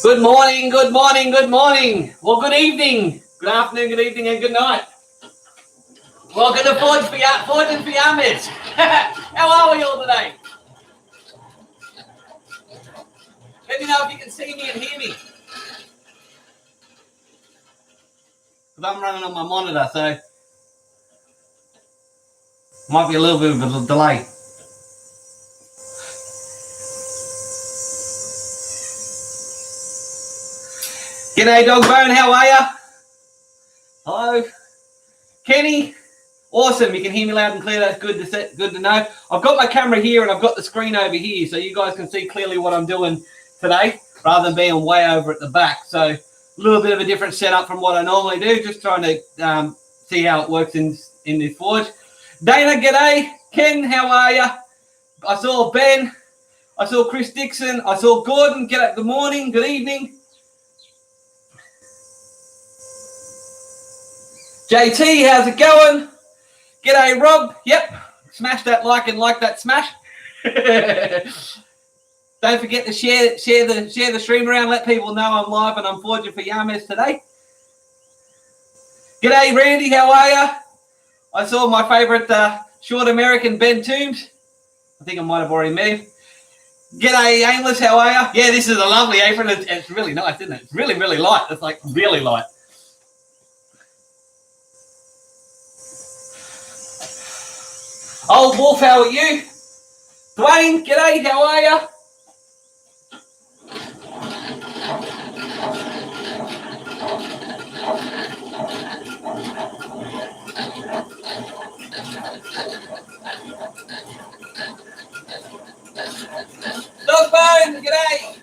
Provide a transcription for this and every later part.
Good morning, good morning, good morning. Well, good evening, good afternoon, good evening, and good night. Welcome to Forgin for Yamez. How are we all today? Let me know if you can see me and hear me. Because I'm running on my monitor, so might be a little bit of a delay. G'day, Dogbone, how are ya? Hello. Kenny, awesome, you can hear me loud and clear, that's good to know. I've got my camera here and I've got the screen over here, so you guys can see clearly what I'm doing today, rather than being way over at the back. So a little bit of a different setup from what I normally do, just trying to see how it works in this Forge. Dana, g'day. Ken, how are you? I saw Ben, I saw Chris Dixon, I saw Gordon, good morning, good evening. JT, how's it going? G'day, Rob. Yep, smash that like and like that smash. Don't forget to share the stream around. Let people know I'm live and I'm forging for Yamez today. G'day, Randy. How are you? I saw my favourite short American Ben Toombs. I think I might have already met him. G'day, Aimless. How are you? Yeah, this is a lovely apron. It's really nice, isn't it? It's really, really light. It's like really light. Old Wolf, how are you? Dwayne, g'day, how are you? Dogbone, g'day.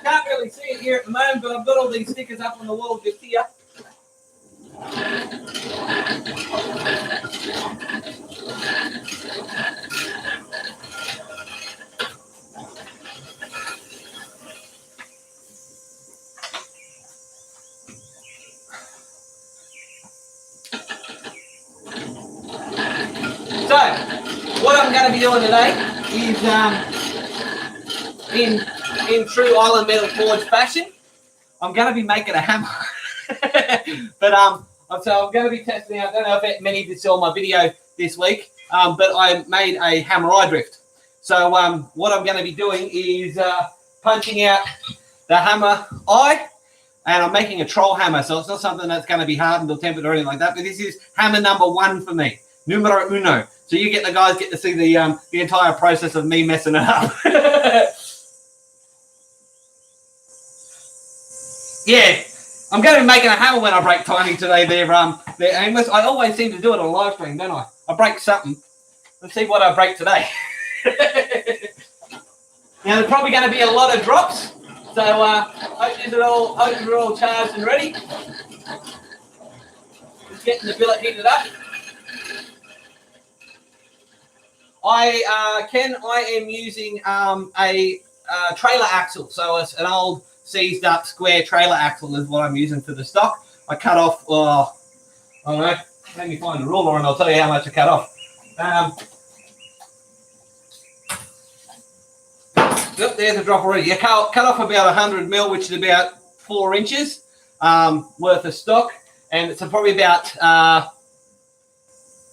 Can't really see it here at the moment, but I've got all these stickers up on the wall just here. So, what I'm going to be doing today is, in true Island Metal Forge fashion, I'm going to be making a hammer. But so I'm going to be testing out. I don't know if many of you saw my video this week, but I made a hammer eye drift. So what I'm going to be doing is punching out the hammer eye, and I'm making a troll hammer. So it's not something that's going to be hardened or tempered or anything like that. But this is hammer number 1 for me, numero uno. So you guys get to see the entire process of me messing it up. Yeah. I'm going to be making a hammer when I break Tiny today. They're aimless. I always seem to do it on live stream, don't I? I break something. Let's see what I break today. Now there's probably going to be a lot of drops, so hope you're all charged and ready. Just getting the billet heated up. I am using a trailer axle, so it's an old seized up square trailer axle is what I'm using for the stock. I cut off, I don't know, let me find a ruler and I'll tell you how much I cut off. Yep, there's a drop already. You cut off about 100 mil, which is about 4 inches worth of stock, and it's probably about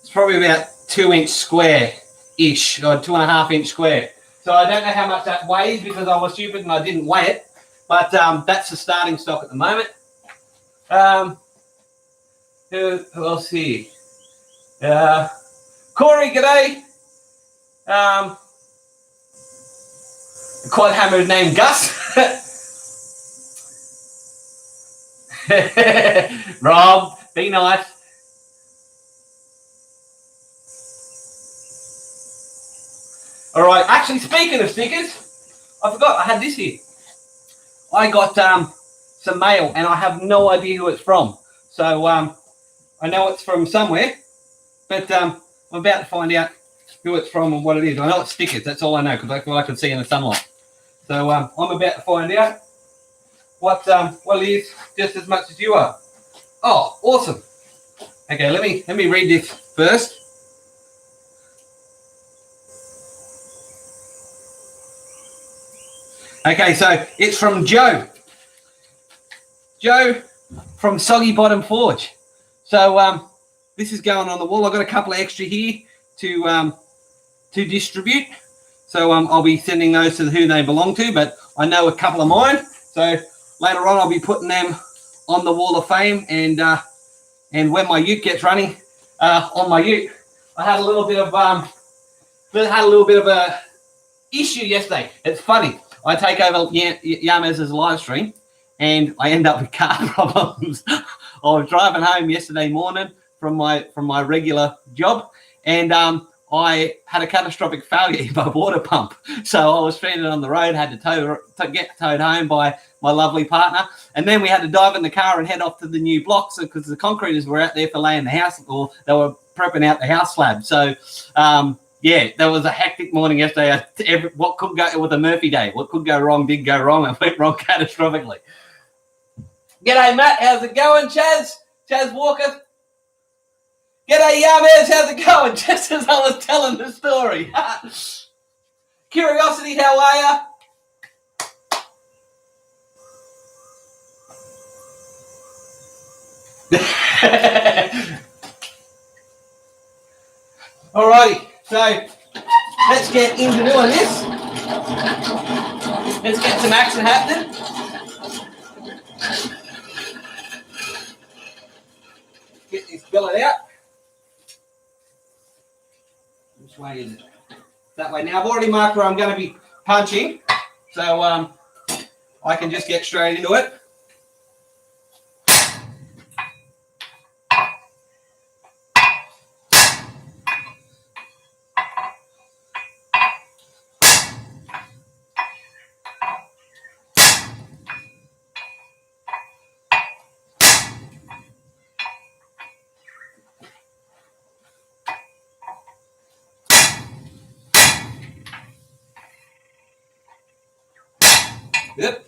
2-inch square-ish, or 2.5-inch square. So I don't know how much that weighs because I was stupid and I didn't weigh it. But that's the starting stock at the moment. Who else here? Corey, g'day. A quad hammer named Gus. Rob, be nice. All right, actually, speaking of stickers, I forgot I had this here. I got some mail, and I have no idea who it's from. So I know it's from somewhere, but I'm about to find out who it's from and what it is. I know it's stickers. That's all I know because that's what I can see in the sunlight. So I'm about to find out what it is, just as much as you are. Oh, awesome. Okay, let me read this first. Okay, so it's from Joe. Joe from Soggy Bottom Forge. So this is going on the wall. I've got a couple of extra here to distribute. So I'll be sending those to who they belong to, but I know a couple of mine. So later on I'll be putting them on the wall of fame, and when my ute gets running on my ute. I had a little bit of a issue yesterday. It's funny. I take over Yamez's live stream and I end up with car problems. I was driving home yesterday morning from my regular job, and I had a catastrophic failure in my water pump. So I was stranded on the road, had to get towed home by my lovely partner. And then we had to dive in the car and head off to the new blocks because the concreters were out there for laying the house, or they were prepping out the house slab. So, yeah, that was a hectic morning yesterday. What could go with a Murphy day? What could go wrong did go wrong, and went wrong catastrophically. G'day, Matt. How's it going, Chaz? Chaz Walker. G'day, Yamez. How's it going? Just as I was telling the story. Curiosity, how are you? Alrighty, so let's get into doing this. Let's get some action happening. Get this billet out. Which way is it? That way. Now I've already marked where I'm going to be punching, so I can just get straight into it. Yep.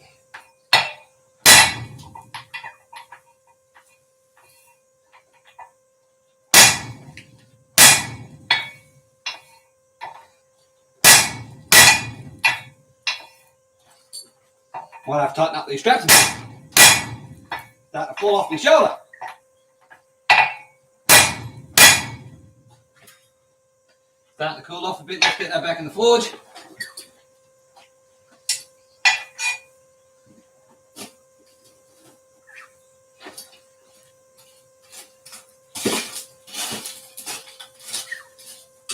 Might have to tighten up these straps a bit. Start to fall off my shoulder. Starting to cool off a bit. Let's get that back in the forge.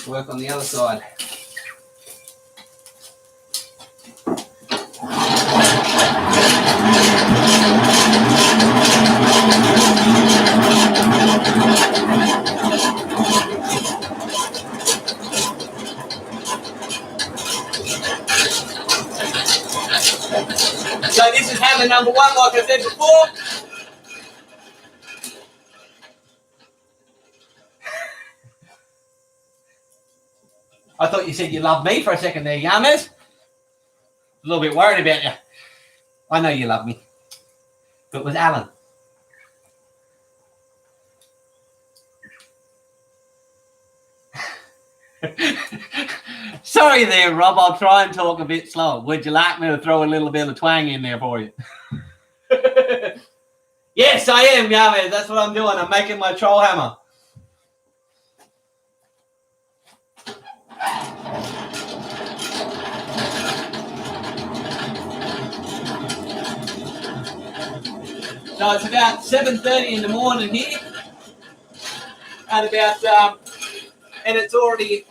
Work on the other side. So this is hammer number one, like I said before. I thought you said you loved me for a second there, Yamez. A little bit worried about you. I know you love me. But with Alan. Sorry there, Rob. I'll try and talk a bit slow. Would you like me to throw a little bit of twang in there for you? Yes, I am, Yamez. That's what I'm doing. I'm making my troll hammer. So it's about 7:30 in the morning here, and it's already,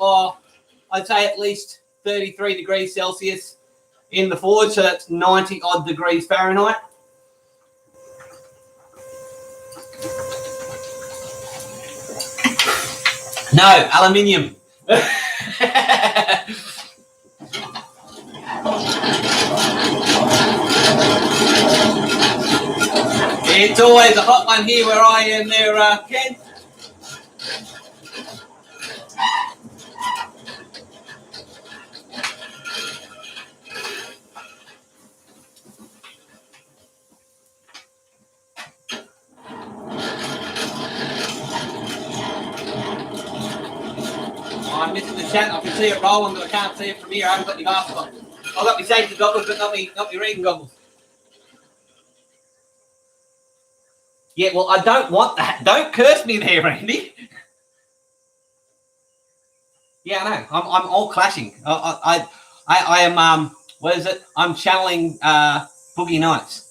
I'd say at least 33 degrees Celsius in the forge, so that's 90 odd degrees Fahrenheit. No, aluminium. It's always a hot one here where I am there, Ken. I'm missing the chat. I can see it rolling, but I can't see it from here. I haven't got any glasses on. I've got my safety goggles, but not my reading goggles. Yeah, well, I don't want that. Don't curse me there, Randy. Yeah, I know. I'm all clashing. I am what is it? I'm channeling Boogie Nights.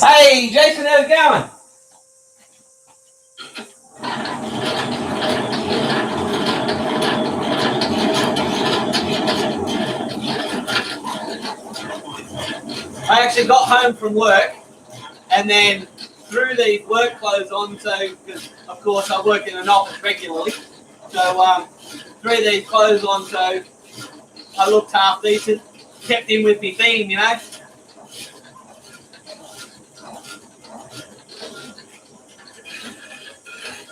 Hey, Jason, how's it going? I actually got home from work and then threw these work clothes on, so because of course I work in an office regularly, so threw these clothes on so I looked half decent, kept in with my theme, you know.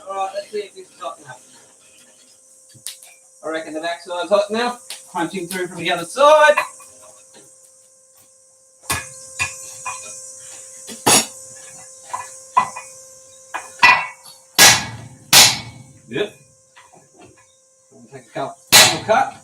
Alright, let's see if this is hot enough. I reckon the backside's hot enough. Punching through from the other side. Yep. Take a couple cut.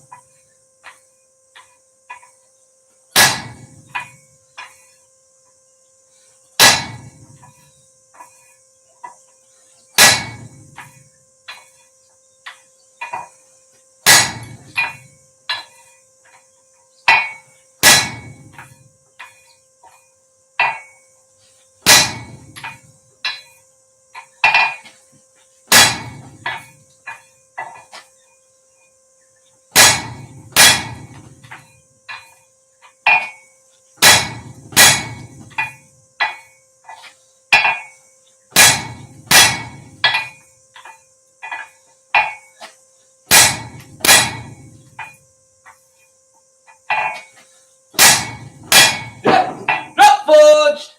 Forged.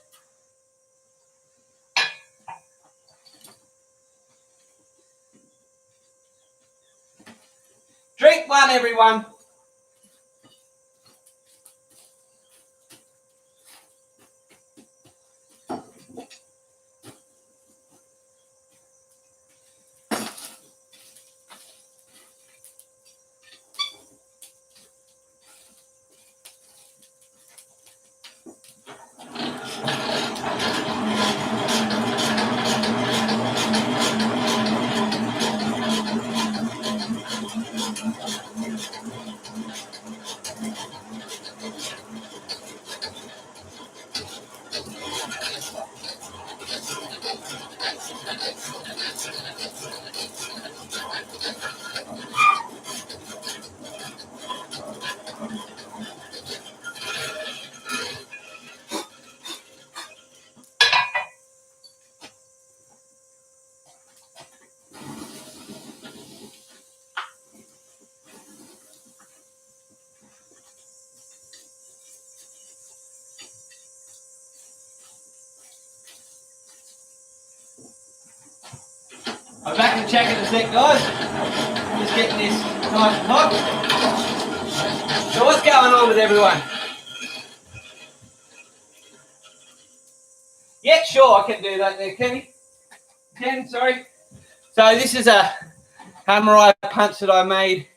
Drink one, everyone. I'm back to check in a sec, guys. Just getting this nice and hot. So what's going on with everyone? Yeah, sure, I can do that there, Kenny. Ken, sorry. So this is a hammer eye punch that I made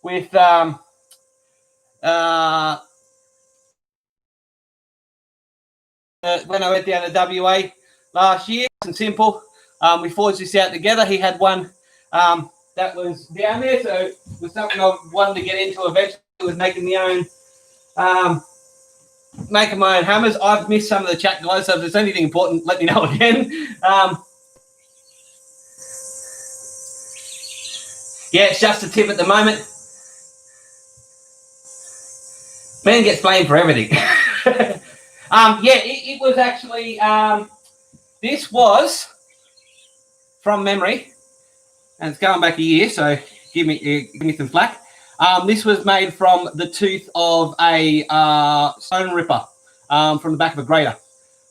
with when I went down to WA last year. Nice and simple. We forged this out together. He had one that was down there, so it was something I wanted to get into eventually. Was making my own hammers. I've missed some of the chat, guys, so if there's anything important, let me know again. Yeah, it's just a tip at the moment. Man gets blamed for everything. Yeah, it was actually, this was from memory, and it's going back a year, so give me some slack. This was made from the tooth of a stone ripper from the back of a grater,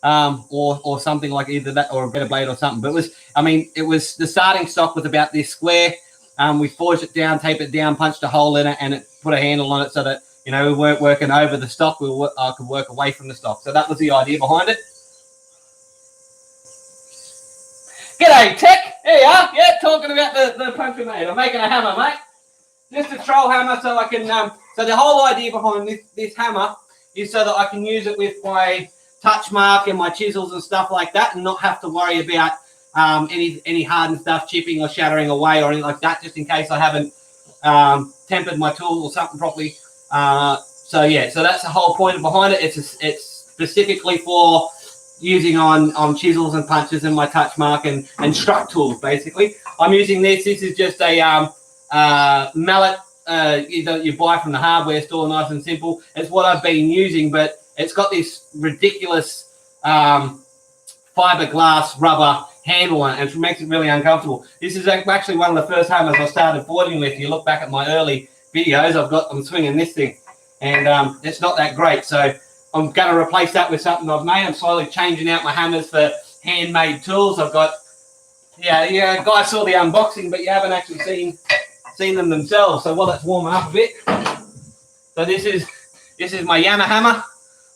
or something like either that or a better blade or something. But it was the starting stock was about this square. We forged it down, taped it down, punched a hole in it, and it put a handle on it so that, you know, we weren't working over the stock. We could work away from the stock. So that was the idea behind it. G'day, Tech. There you are. Yeah, talking about the puncture mate. I'm making a hammer, mate. Just a troll hammer so I can, so the whole idea behind this hammer is so that I can use it with my touch mark and my chisels and stuff like that and not have to worry about any hardened stuff chipping or shattering away or anything like that, just in case I haven't tempered my tool or something properly. So yeah, so that's the whole point behind it. It's specifically for using on chisels and punches and my touch mark and struck tools, basically. I'm using this. This is just a mallet you buy from the hardware store, nice and simple. It's what I've been using, but it's got this ridiculous fiberglass rubber handle on it, and it makes it really uncomfortable. This is actually one of the first hammers I started forging with. You look back at my early videos, I'm swinging this thing, and it's not that great. So I'm going to replace that with something I've made. I'm slowly changing out my hammers for handmade tools. I've got, yeah, guys saw the unboxing, but you haven't actually seen them themselves. So while it's warming up a bit, so this is my Yamez hammer,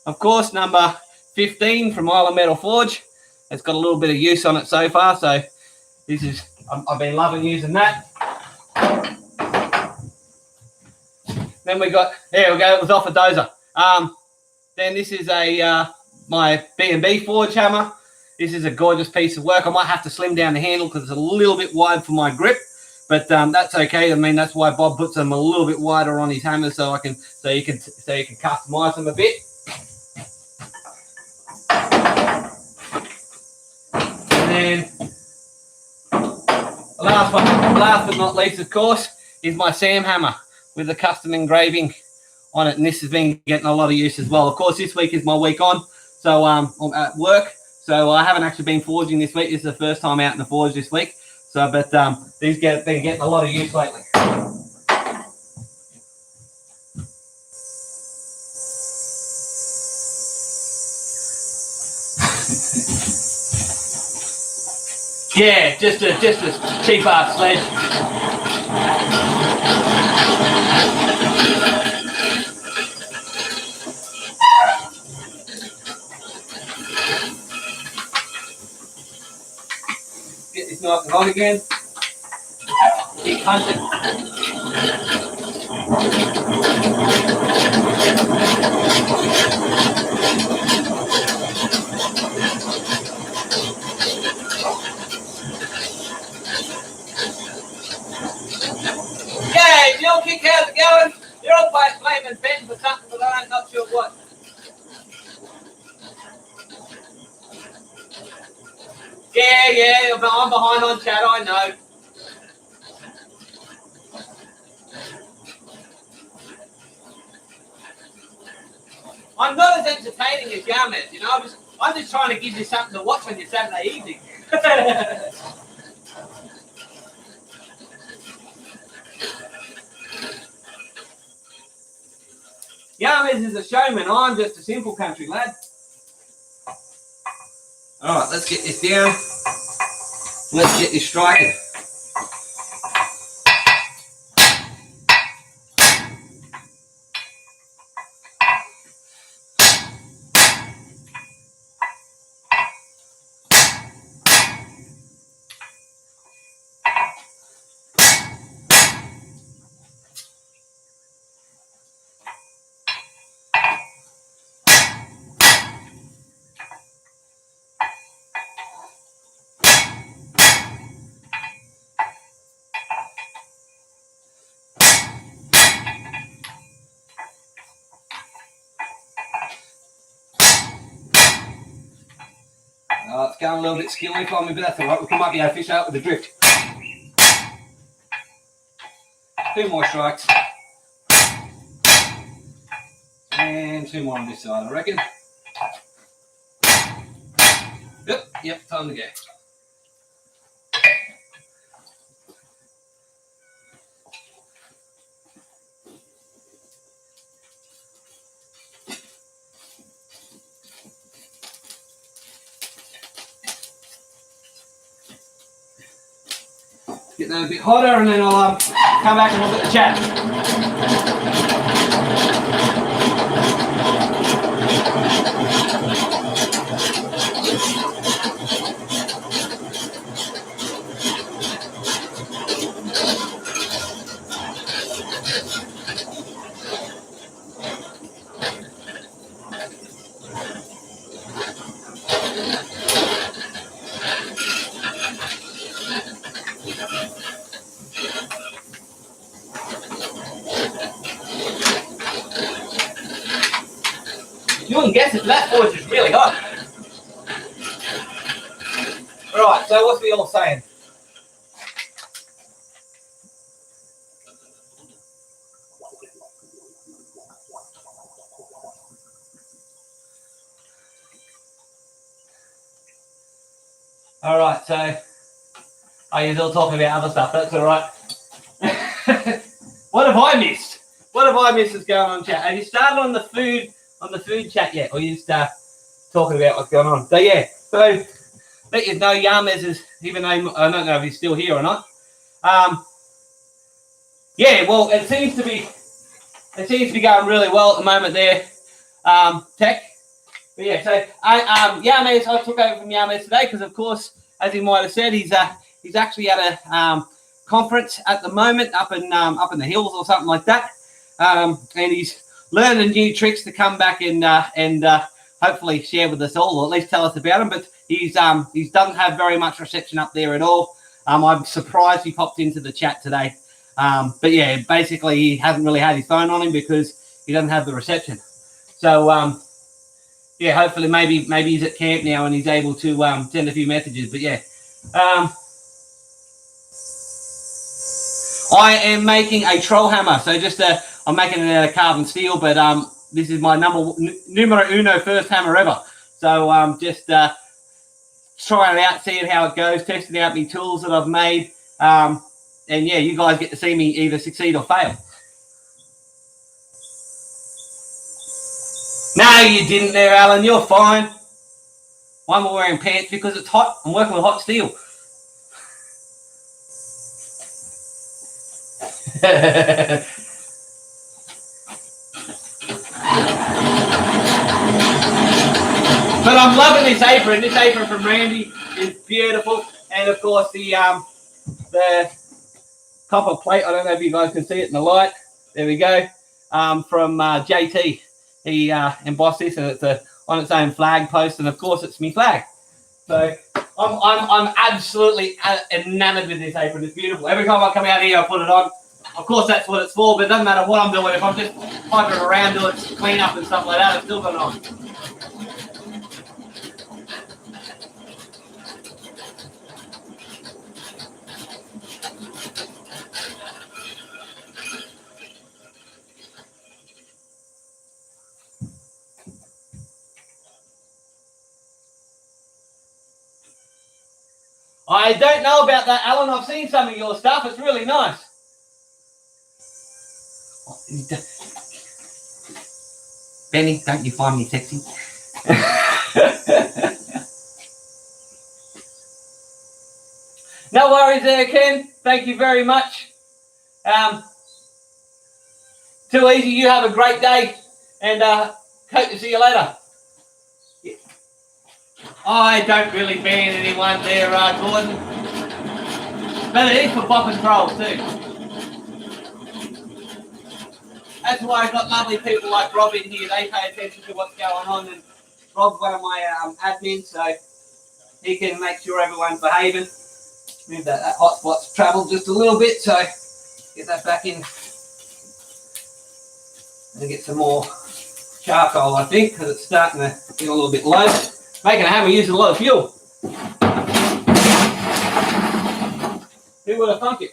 of course, number 15 from Island Metal Forge. It's got a little bit of use on it so far, so this is, I've been loving using that. Then we got, there we go, it was off a dozer. Then this is my B&B Forge hammer. This is a gorgeous piece of work. I might have to slim down the handle because it's a little bit wide for my grip, but that's okay. I mean, that's why Bob puts them a little bit wider on his hammers so you can customize them a bit. And last but not least, of course, is my Sam hammer with the custom engraving on it, and this has been getting a lot of use as well. Of course, this week is my week on, so I'm at work, so I haven't actually been forging this week. This is the first time out in the forge this week. So, but these been getting a lot of use lately. Yeah, just a cheap ass sledge. Get this nice and on again. Keep punching. Yeah, Jill Kick, how's it going? You're all blaming Ben for something, but I'm not sure what. Yeah, but I'm behind on chat, I know. I'm not as entertaining as Yamez, you know. I'm just trying to give you something to watch on your Saturday evening. Yamez is a showman. I'm just a simple country lad. All right, let's get this down. Let's get this striking. It's going a little bit skilly for me, but that's all right. We might be able to fish out with the drift. 2 more strikes. And 2 more on this side, I reckon. Yep, time to go. Get that a bit hotter, and then I'll come back and look at the chat. You wouldn't guess it, but that forge is really hot. Right, so what's we all saying? All right, so you're still talking about other stuff. That's all right. What have I missed? What have I missed that's going on, chat? Have you started on the food chat yet, or you just talking about what's going on? So yeah, so let you know, Yamez is, even though I don't know if he's still here or not. Yeah, well, it seems to be going really well at the moment there, Tech. But yeah, so Yamez, I took over from Yamez today because, of course, as he might have said, he's actually at a conference at the moment up in the hills or something like that, and he's learning new tricks to come back and hopefully share with us all, or at least tell us about them. But he doesn't have very much reception up there at all. I'm surprised he popped into the chat today. But yeah, basically he hasn't really had his phone on him because he doesn't have the reception. So yeah, hopefully maybe he's at camp now and he's able to send a few messages. But yeah, I am making a troll hammer. So just I'm making it out of carbon steel, but this is my numero uno first hammer ever. So just trying it out, seeing how it goes, testing out my tools that I've made. And yeah, you guys get to see me either succeed or fail. No, you didn't there, Alan. You're fine. Why am I wearing pants? Because it's hot. I'm working with hot steel. But I'm loving this apron. This apron from Randy is beautiful. And of course the copper plate. I don't know if you guys can see it in the light. There we go. From JT. He embossed this, and it's on its own flag post, and of course it's me flag. So I'm absolutely enamored with this apron. It's beautiful. Every time I come out here, I put it on. Of course, that's what it's for, but it doesn't matter what I'm doing. If I'm just hovering around doing clean up and stuff like that, I've still got it on. I don't know about that, Alan. I've seen some of your stuff. It's really nice. Benny, don't you find me sexy? No worries there, Ken. Thank you very much. Too easy. You have a great day, and hope to see you later. I don't really ban anyone there, Gordon. But it is for pop and trolls too. That's why I've got lovely people like Rob in here. They pay attention to what's going on, and Rob's one of my admins, so he can make sure everyone's behaving. Move that hotspot's travelled just a little bit, so get that back in. And get some more charcoal, I think, because it's starting to get a little bit low. Making a hammer uses a lot of fuel. Who would have thunk it?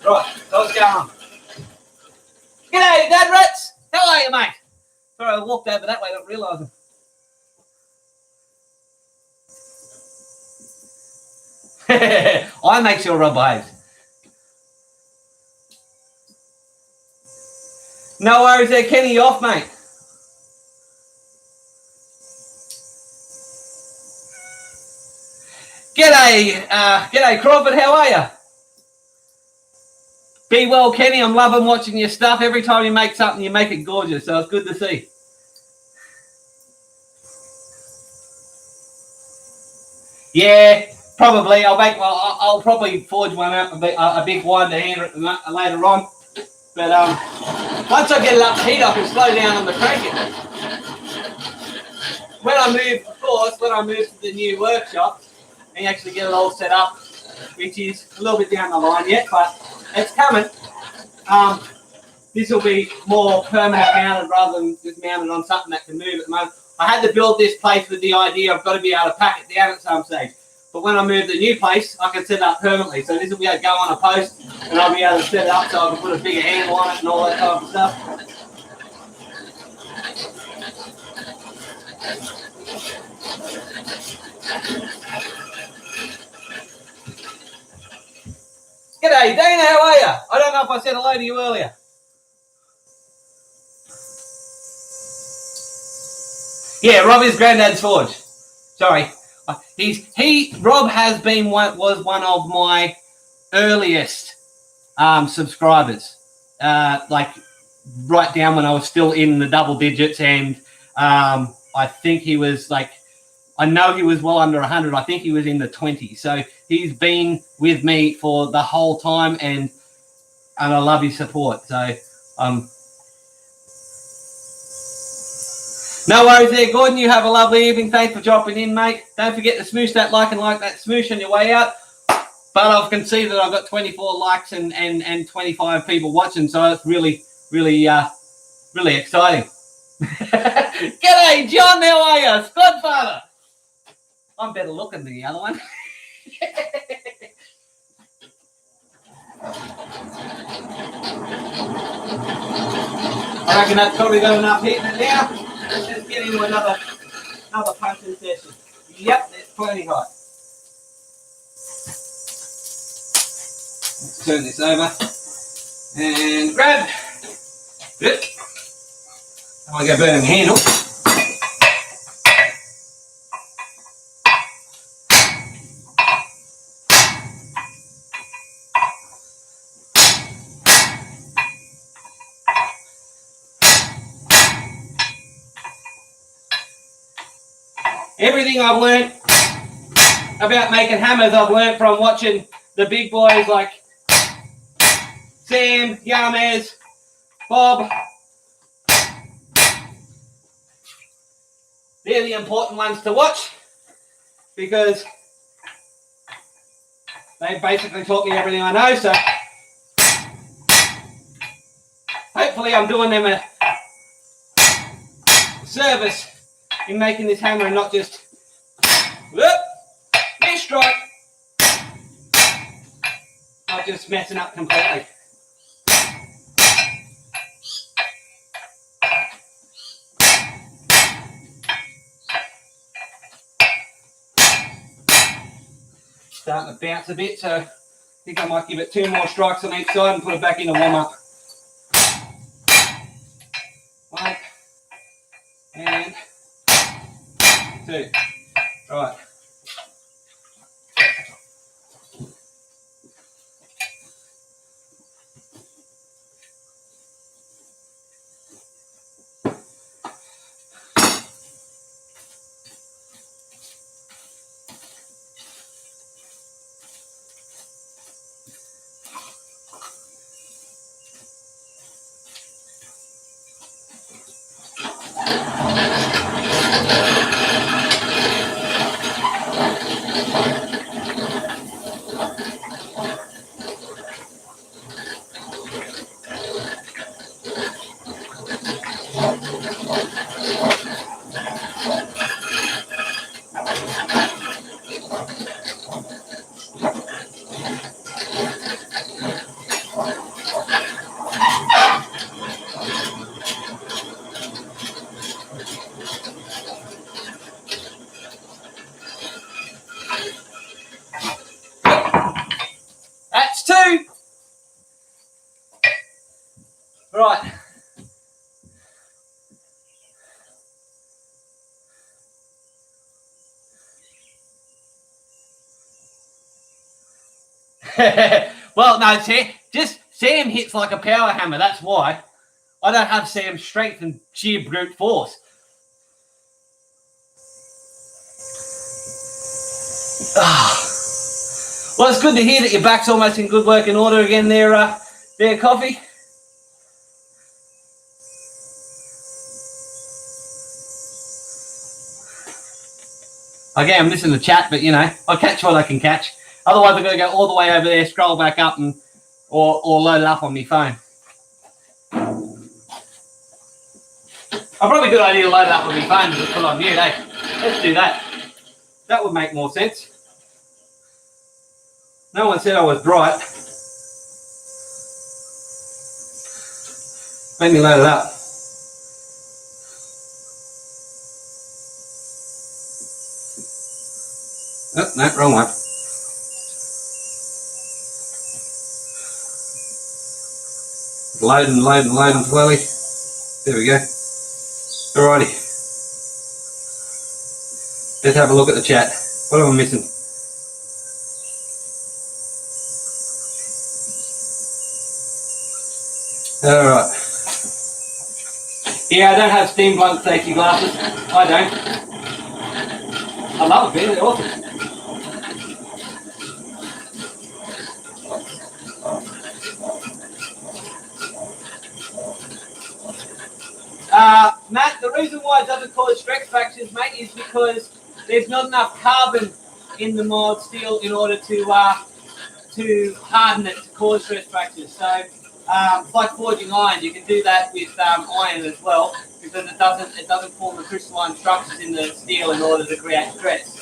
Right, so what's going on? G'day, Dad Rats! How are you, mate? Sorry, I walked over that way, I don't realise it. I make sure Rob behaves. No worries there, Kenny. You off, mate? G'day, Crawford. How are you? Be well, Kenny. I'm loving watching your stuff. Every time you make something, you make it gorgeous. So it's good to see. Yeah, probably. I'll probably forge one up, a big one to hand later on. But once I get it up to heat, I can slow down on the cranking. When I move to the new workshop and actually get it all set up, which is a little bit down the line yet, but it's coming. This will be more permanent mounted rather than just mounted on something that can move at the moment. I had to build this place with the idea I've got to be able to pack it down at some stage. But when I move to the new place, I can set it up permanently. So this will be able to go on a post and I'll be able to set it up so I can put a bigger handle on it and all that type of stuff. G'day, Dana, how are you? I don't know if I said hello to you earlier. Yeah, Rob is Granddad's Forge. Sorry. Rob was one of my earliest subscribers. Like right down when I was still in the double digits, and I think he was like, I know he was well under 100. I think he was in the 20s. So he's been with me for the whole time, and I love his support. So no worries there, Gordon. You have a lovely evening. Thanks for dropping in, mate. Don't forget to smoosh that like and like that smoosh on your way out. But I can see that I've got 24 likes and 25 people watching, so it's really exciting. G'day, John. How are you? Godfather. I'm better looking than the other one. I reckon that's probably got enough heat in it now. Let's just get into another punching session. Yep, it's plenty hot. Let's turn this over and grab. Yep. I want to go burn the handle. Everything I've learned about making hammers, I've learned from watching the big boys like Sam, Yamez, Bob. They're the important ones to watch because they basically taught me everything I know. So hopefully I'm doing them a service in making this hammer and not just miss strike, not just messing up completely. Starting to bounce a bit, so I think I might give it 2 more strikes on each side and put it back in a warm up. 1 and 2. Right. Well, no, just Sam hits like a power hammer. That's why. I don't have Sam's strength and sheer brute force. Well, it's good to hear that your back's almost in good working order again there, Coffee. Again, I'm missing the chat, but you know, I'll catch what I can catch. Otherwise, I've got to go all the way over there, scroll back up, and or load it up on my phone. Probably a good idea to load it up on my phone and just put it on mute, eh? Let's do that. That would make more sense. No one said I was bright. Let me load it up. Oh, no, wrong one. Loading slowly. There we go. Alrighty. Let's have a look at the chat. What am I missing? Alright. Yeah, I don't have steam blunt safety glasses. I don't. I love it, they're awesome. Matt, the reason why it doesn't cause stress fractures, mate, is because there's not enough carbon in the mild steel in order to harden it to cause stress fractures. So it's like forging iron. You can do that with iron as well, because it doesn't form the crystalline structures in the steel in order to create stress.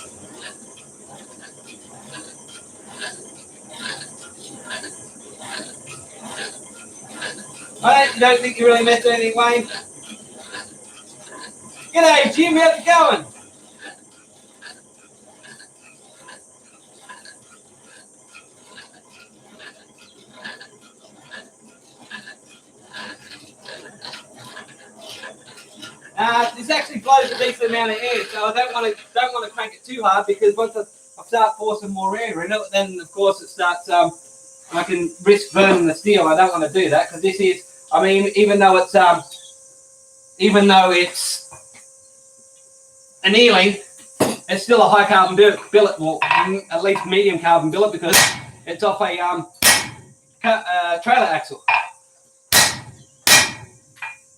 I don't think you really missed anything, Wayne. G'day, Jim. How's it going? This actually blows a decent amount of air, so I don't want to crank it too hard, because once I start forcing more air in it, then of course it starts. I can risk burning the steel. I don't want to do that, because this is. I mean, even though it's annealing, it's still a high carbon billet, well, at least medium carbon billet, because it's off a trailer axle.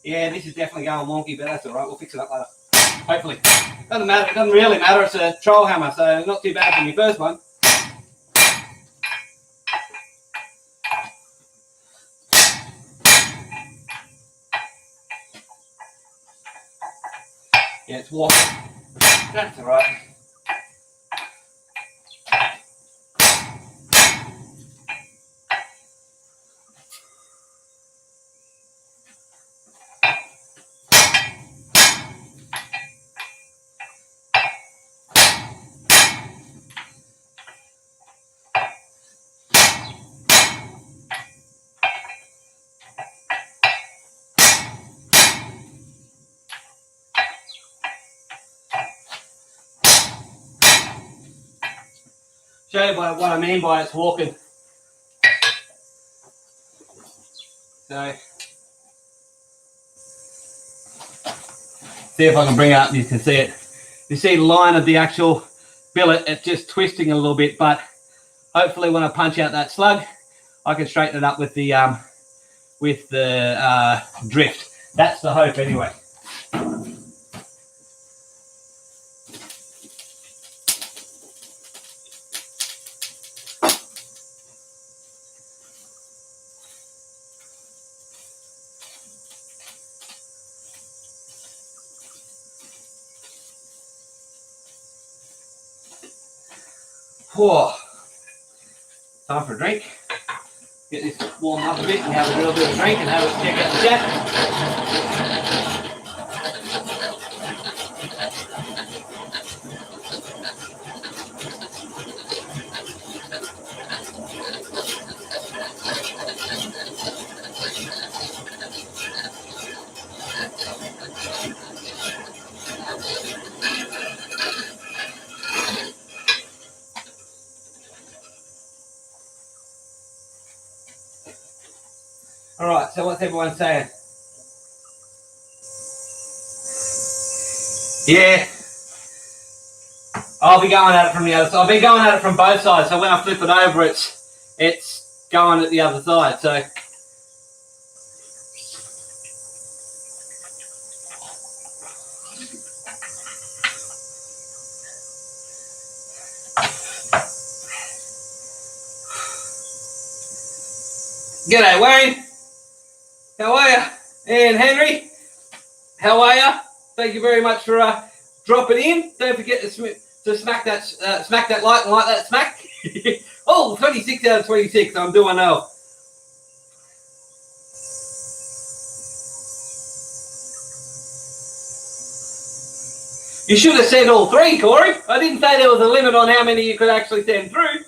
Yeah, this is definitely going wonky, but that's all right. We'll fix it up later. Hopefully. Doesn't matter. It doesn't really matter. It's a troll hammer, so not too bad for my first one. Yeah, it's walking. That's all right. Show you what I mean by it's walking. So, see if I can bring it up and you can see it. You see the line of the actual billet, it's just twisting a little bit, but hopefully when I punch out that slug, I can straighten it up with the drift. That's the hope anyway. Whoa. Time for a drink. Get this warmed up a bit and have a little bit of drink and have a check out the chat. so what's everyone saying? Yeah. I'll be going at it from the other side. I've been going at it from both sides, so when I flip it over, it's going at the other side. So g'day Wayne, how are you? And Henry, how are you? Thank you very much for dropping in. Don't forget to smack that like and like that smack. Oh, 26 out of 26. I'm doing well. You should have said all three, Corey. I didn't say there was a limit on how many you could actually send through.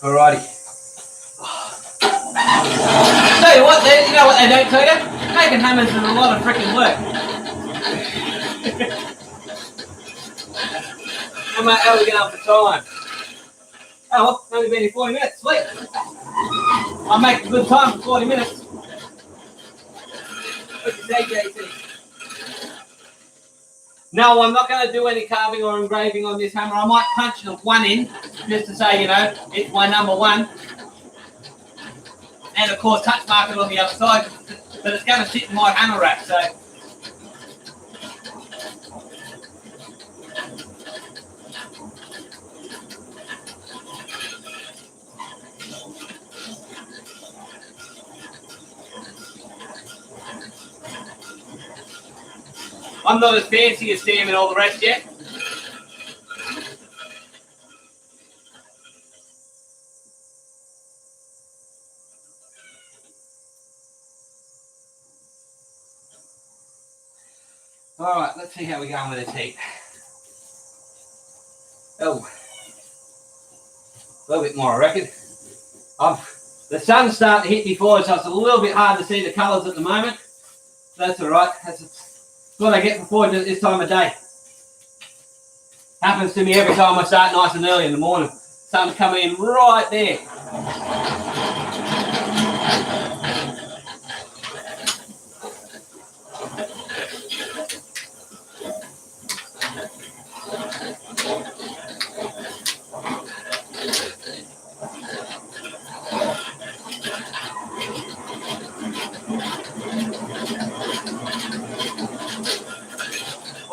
Alrighty. Tell you what, you know what they don't tell you? Making hammers is a lot of freaking work. How are we going for time? Oh, well, only been here 40 minutes. Sweet. I'll make a good time for 40 minutes. What you say, JC? No, I'm not going to do any carving or engraving on this hammer. I might punch the one in just to say, you know, it's my number one. And of course, touch mark it on the other side, but it's going to sit in my hammer rack. So. I'm not as fancy as Sam and all the rest yet. All right, let's see how we're going with this heat. Oh, a little bit more, I reckon. The sun's starting to hit me forward, so it's a little bit hard to see the colours at the moment. That's all right. That's what I get for forward at this time of day. Happens to me every time I start nice and early in the morning. Sun's coming in right there.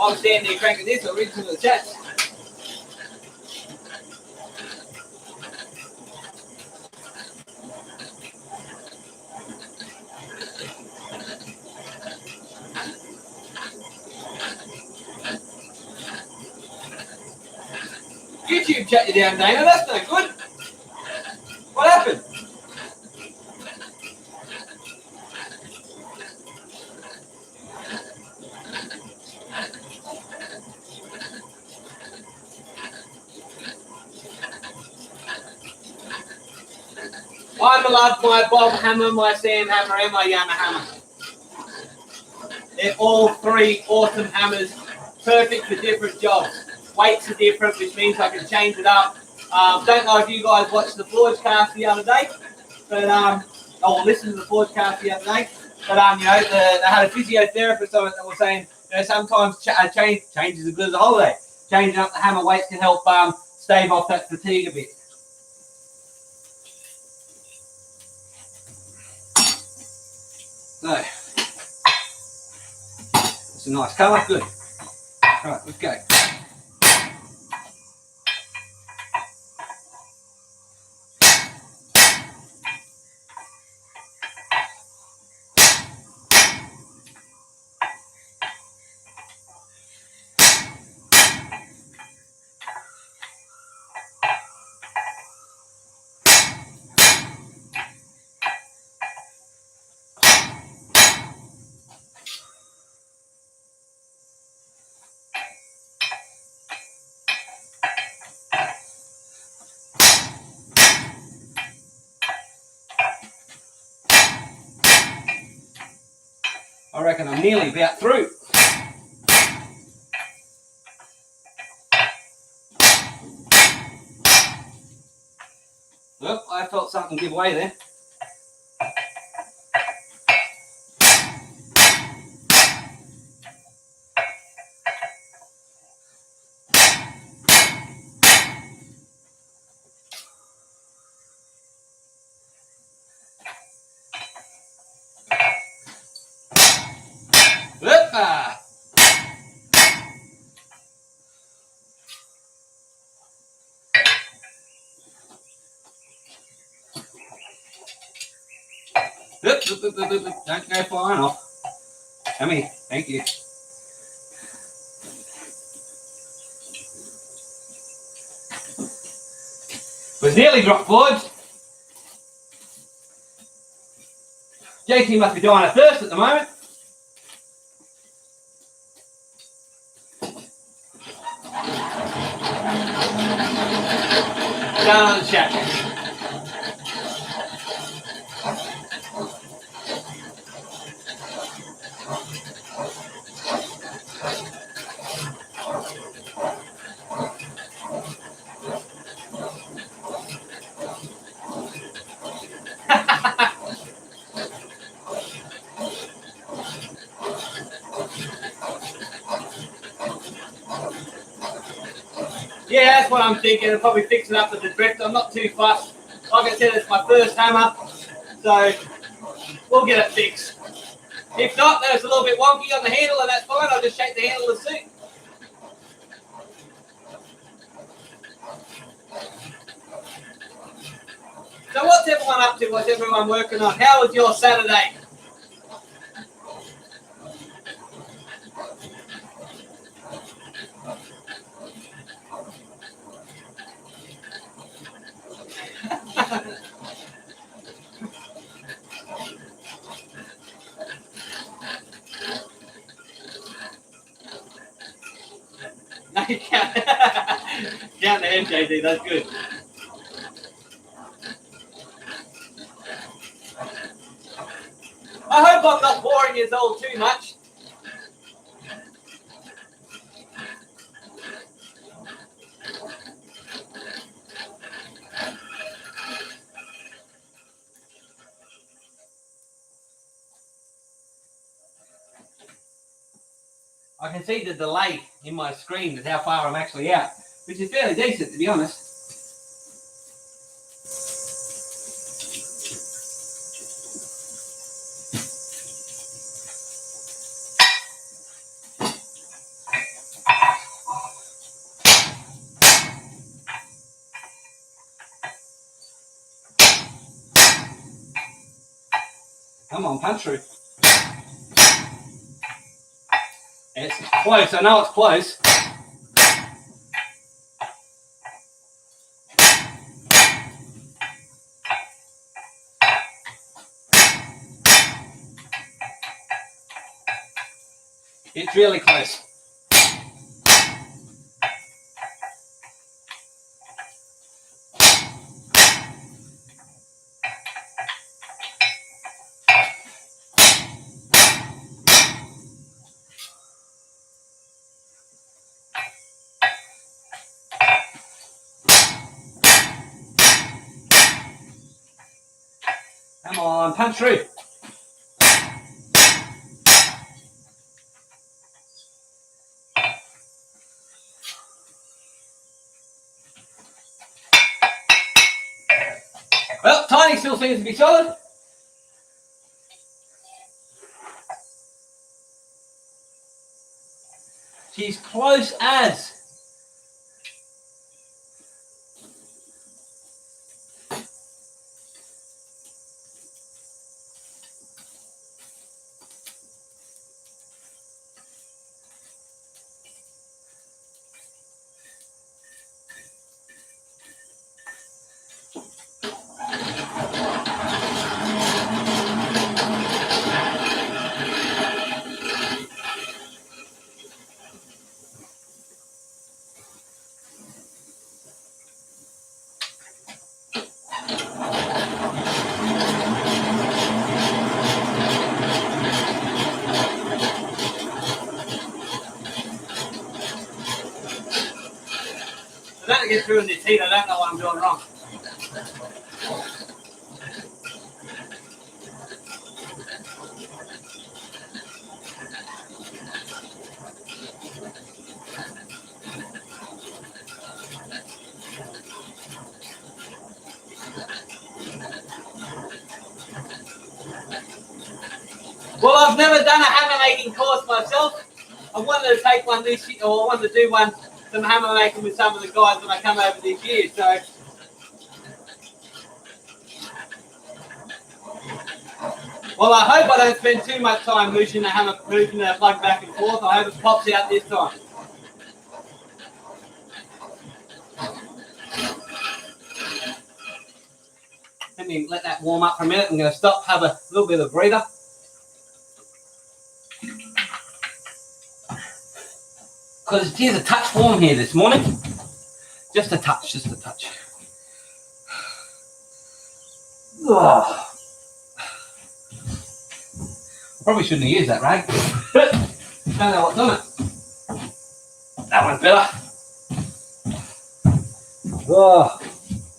I'm standing there cranking this, I'll read some of the chats. YouTube chat you down, Dana, that's no good. What happened? I love my Bob hammer, my Sam hammer, and my Yamez hammer. They're all three awesome hammers, perfect for different jobs. Weights are different, which means I can change it up. Don't know if you guys watched the Forgecast the other day, but or listened to the Forgecast the other day. But you know, they had a physiotherapist on it that was saying, you know, sometimes change is as good as a holiday. Changing up the hammer weights can help stave off that fatigue a bit. So, it's a nice colour, good. Right, let's go. I reckon I'm nearly about through. Well, I felt something give way there. Whoop-ah. Whoop, whoop, whoop, whoop, whoop. Don't go flying off. Come here. Thank you. Was nearly dropped forward. JT must be dying of thirst at the moment. Down on the shack. Yeah, that's what I'm thinking. I'll probably fix it up with the drift. I'm not too fussed. Like I said, it's my first hammer, so we'll get it fixed. If not, then it's a little bit wonky on the handle, and that's fine. I'll just shake the handle to suit. So what's everyone up to? What's everyone working on? How was your Saturday? No, you can't. Down the MJD, that's good. I hope I'm not boring you all too much. I can see the delay in my screen with how far I'm actually out, which is fairly decent, to be honest. Come on, punch through. It's close. I know it's close. It's really close. Come on, punch through. Well, Tiny still seems to be solid. She's close as. I don't get through in this heat. I don't know what I'm doing wrong. myself. I wanted to take one this year, or I wanted to do some hammer making with some of the guys when I come over this year. So, well, I hope I don't spend too much time moving the plug back and forth. I hope it pops out this time. Let me let that warm up for a minute. I'm going to stop, have a little bit of a breather. Because it is a touch warm here this morning. Just a touch, just a touch. Oh. Probably shouldn't have used that rag. Don't know what's on it. That one's better. Oh.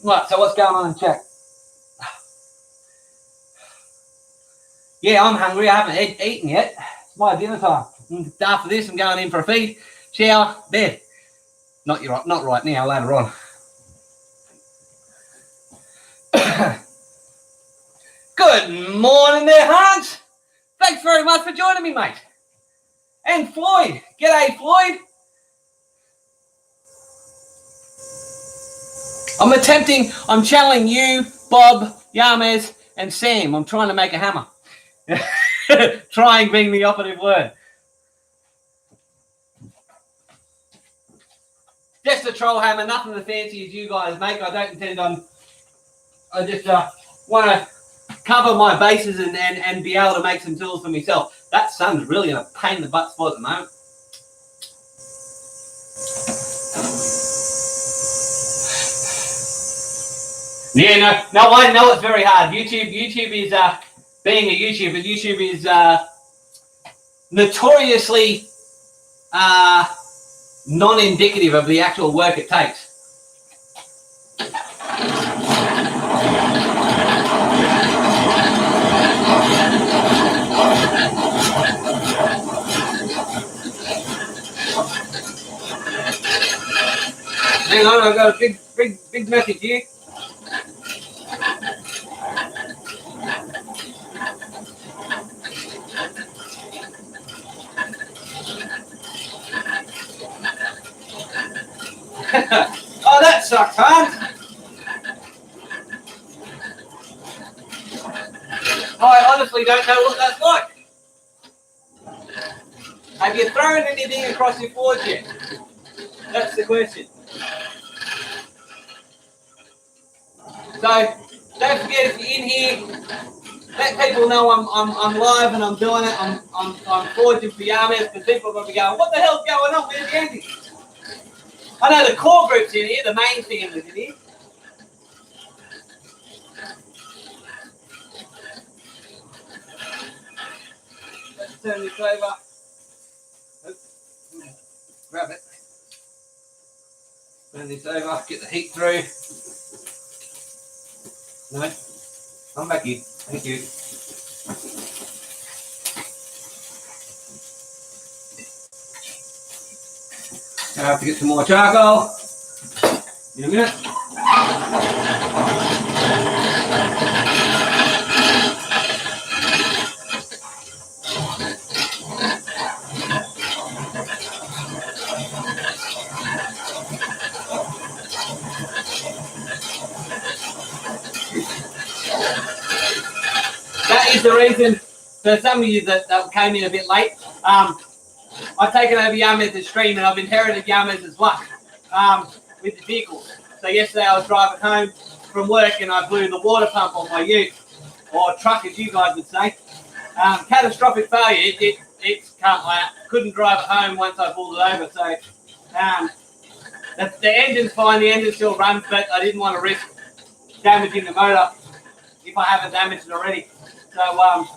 Right, so what's going on in chat? Yeah, I'm hungry. I haven't eaten yet. It's my dinner time. After this, I'm going in for a feed, shower, bed. Not right now, later on. Good morning there, Hans. Thanks very much for joining me, mate. And Floyd. G'day, Floyd. I'm channeling you, Bob, Yamez, and Sam. I'm trying to make a hammer. Trying being the operative word. Just a troll hammer, nothing as fancy as you guys make. I don't intend on. I just want to cover my bases and be able to make some tools for myself. That sun's really in a pain in the butt spot at the moment. Yeah, no, I know it's very hard. YouTube is being a YouTuber. YouTube is notoriously non-indicative of the actual work it takes. Hang on, I've got a big message here. Oh, that sucks, Hans. I honestly don't know what that's like. Have you thrown anything across your forge yet? That's the question. So, don't forget, if you're in here, let people know I'm live and I'm doing it. I'm forging for Yamez, because people are going to be going, what the hell's going on? Where's the Andy? I know the core group's in here, the main family's in here. Let's turn this over. Oops. Grab it. Turn this over, get the heat through. No, come back here. Thank you. I have to get some more charcoal in a minute. That is the reason for some of you that came in a bit late. I've taken over Yamez's stream and I've inherited Yamez's luck with the vehicles. So yesterday I was driving home from work and I blew the water pump on my ute, or truck as you guys would say. Catastrophic failure. Couldn't drive it home once I pulled it over. So the engine's fine, the engine still runs, but I didn't want to risk damaging the motor if I haven't damaged it already. So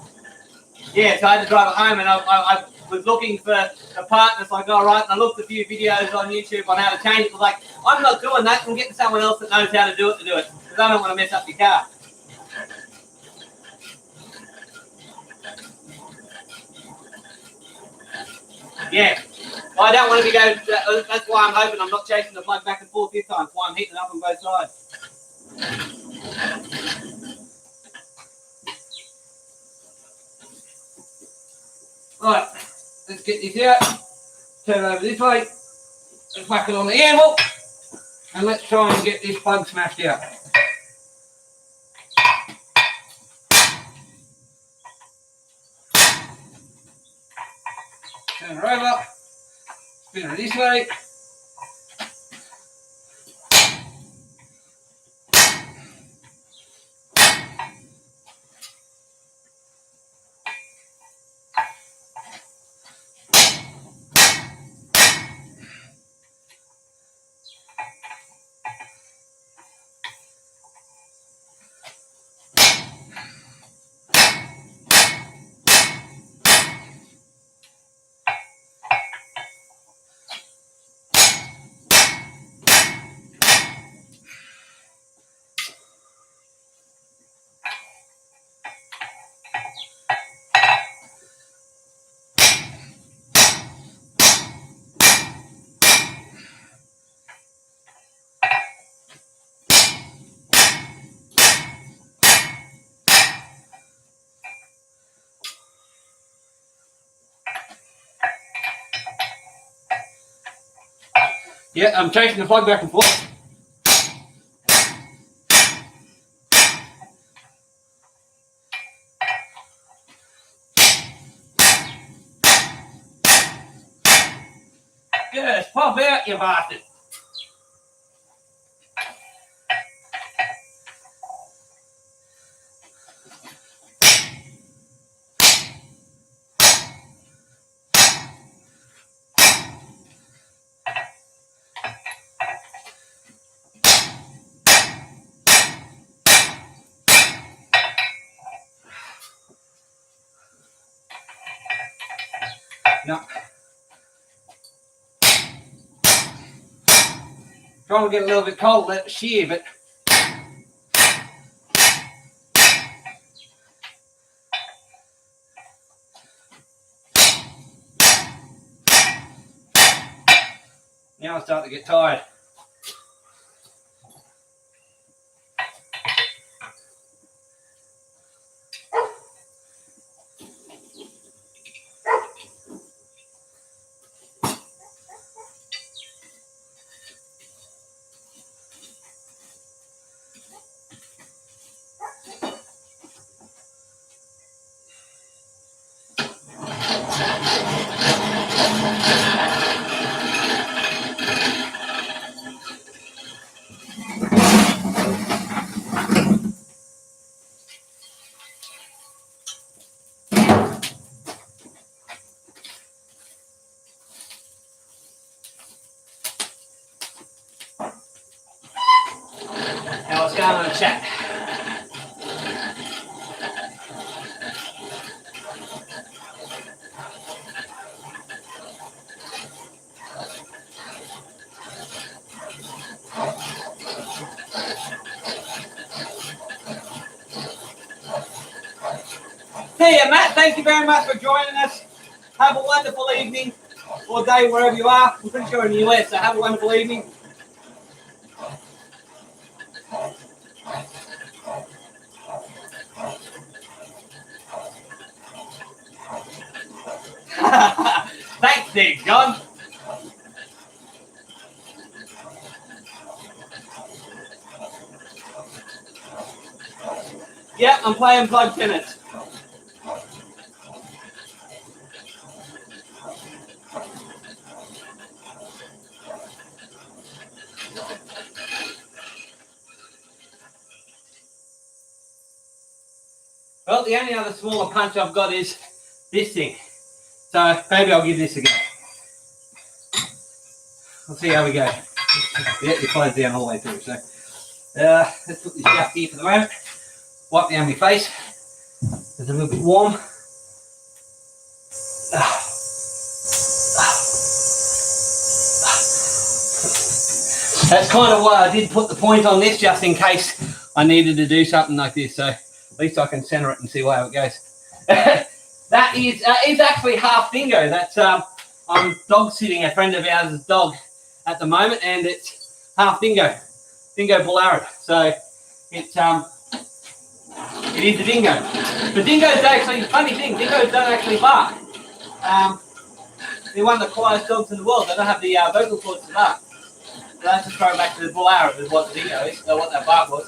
yeah, so I had to drive it home, and I was looking for a partner, so I go, all right, and I looked at a few videos on YouTube on how to change it. I was like, I'm not doing that, I'm getting someone else that knows how to do it, because I don't want to mess up your car. Yeah, well, I don't want to be going, that's why I'm hoping I'm not chasing the plug back and forth this time, that's why I'm heating it up on both sides. Right, let's get this out. Turn it over this way. Let's whack it on the anvil. And let's try and get this plug smashed out. Turn her over. Spin her this way. Yeah, I'm chasing the plug back and forth. Yes, pop out, you bastard. No. Trying to get a little bit cold, let it shear, but now I start to get tired. Now what's going on in the chat? Hey, Matt, thank you very much for joining us. Have a wonderful evening or day wherever you are. I'm pretty sure in the US, so have a wonderful evening. Thanks, there, John. Yeah, I'm playing plug tennis. Well, the only other smaller punch I've got is this thing. So maybe I'll give this a go. We'll see how we go. Yeah, it closed down all the way through. So let's put this just here for the moment. Wipe down my face. It's a little bit warm. That's kind of why I did put the point on this, just in case I needed to do something like this. So at least I can center it and see how it goes. That is actually half dingo. That's I'm dog sitting a friend of ours' dog at the moment, and it's half dingo bull Arab. So it's it is a dingo. The dingoes actually, funny thing, dingoes don't actually bark. They're one of the quietest dogs in the world. They don't have the vocal cords to bark. So that's just throwing back to the bull Arab is what the video is, so what that bark was.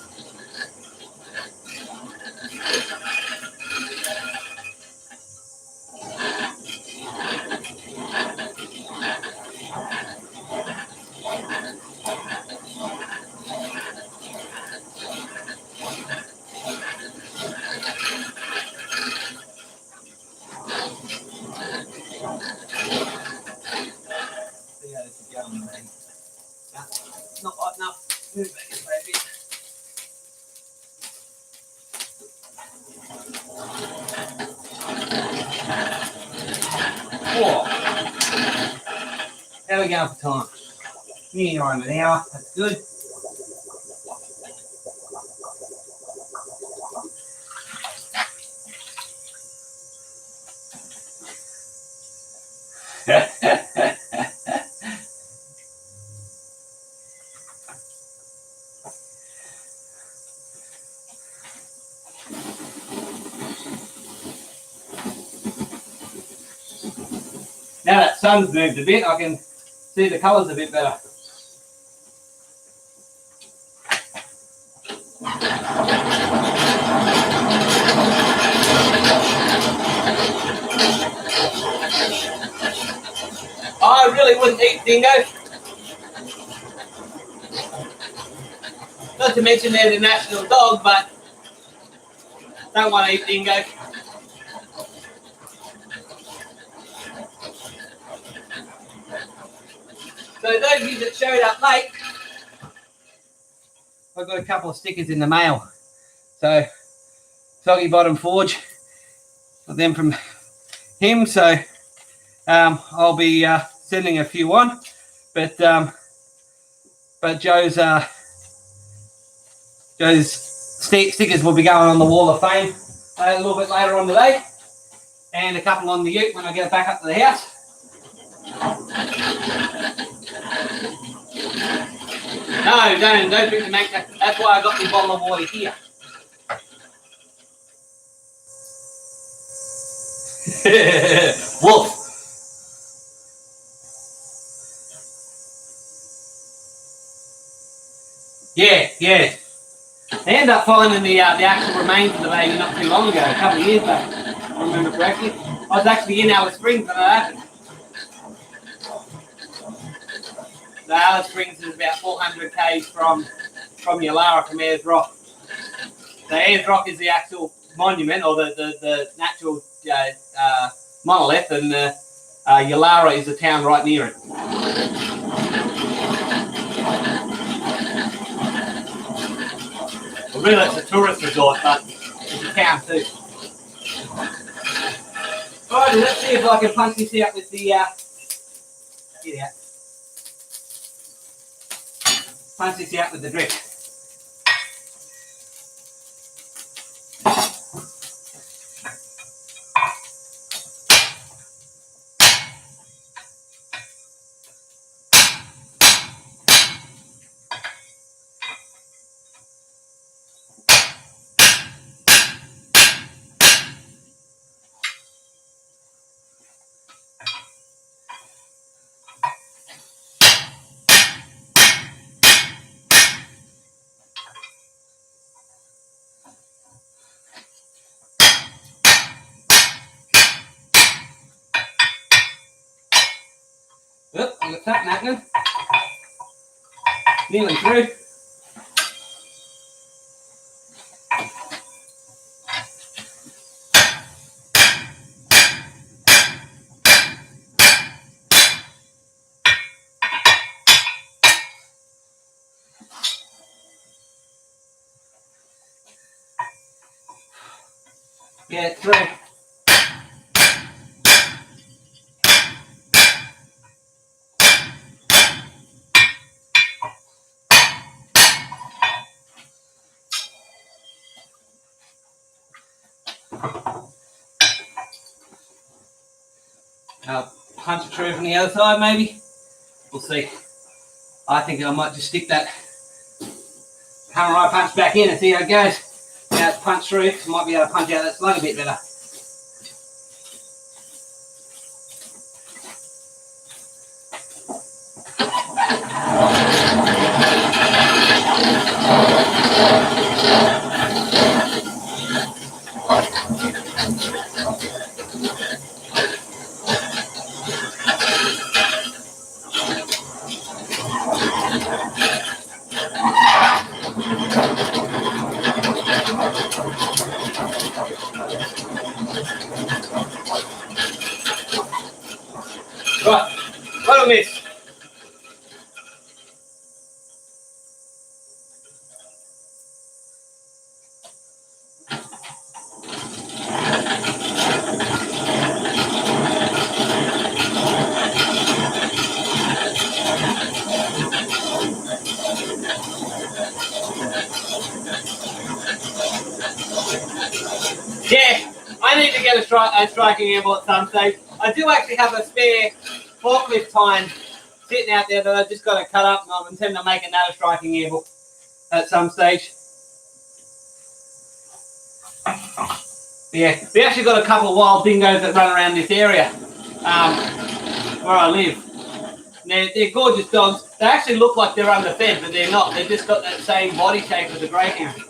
See how this is going, baby. No, not hot enough. Move back this way a bit. Whoa. How are we going for time? Nearly around an hour. That's good. Now that sun's moved a bit, I can see the colours a bit better. I really wouldn't eat dingo. Not to mention they're the national dog, but don't want to eat dingo. So those of you that showed up late, I've got a couple of stickers in the mail. So Soggy Bottom Forge, got them from him. So I'll be sending a few on, but Joe's stickers will be going on the Wall of Fame a little bit later on today, and a couple on the ute when I get back up to the house. No, don't drink the Mac. That's why I got the bottle of water here. Wolf. Yeah. They ended up finding the actual remains of the baby not too long ago, a couple of years back, if I remember correctly. I was actually in Alice Springs when that happened. The Alice Springs is about 400 k's from Yalara, from Ayers Rock. So Ayers Rock is the actual monument, or the natural monolith, and Yalara is the town right near it. Well, really, it's a tourist resort, but it's a town too. Alright, let's see if I can punch this out with the get out. Punch this out with the drip. Oop, I've got something happening. Nearly through. Get it through. Punch it through from the other side, maybe. We'll see. I think I might just stick that hammer eye punch back in and see how it goes. Now it's punched through, I might be able to punch out that slug a bit better. to get a striking anvil at some stage. I do actually have a spare forklift tine sitting out there that I just got to cut up, and I'm intending to make another striking anvil at some stage. Yeah, we actually got a couple of wild dingoes that run around this area where I live. They're gorgeous dogs. They actually look like they're underfed, but they're not. They've just got that same body shape as a greyhound.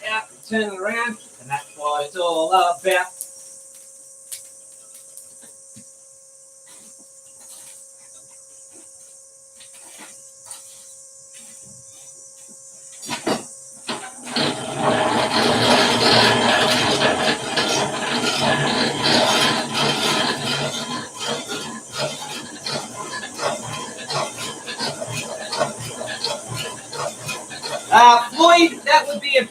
Out, turn it around, and that's what it's all about. Floyd, that would be a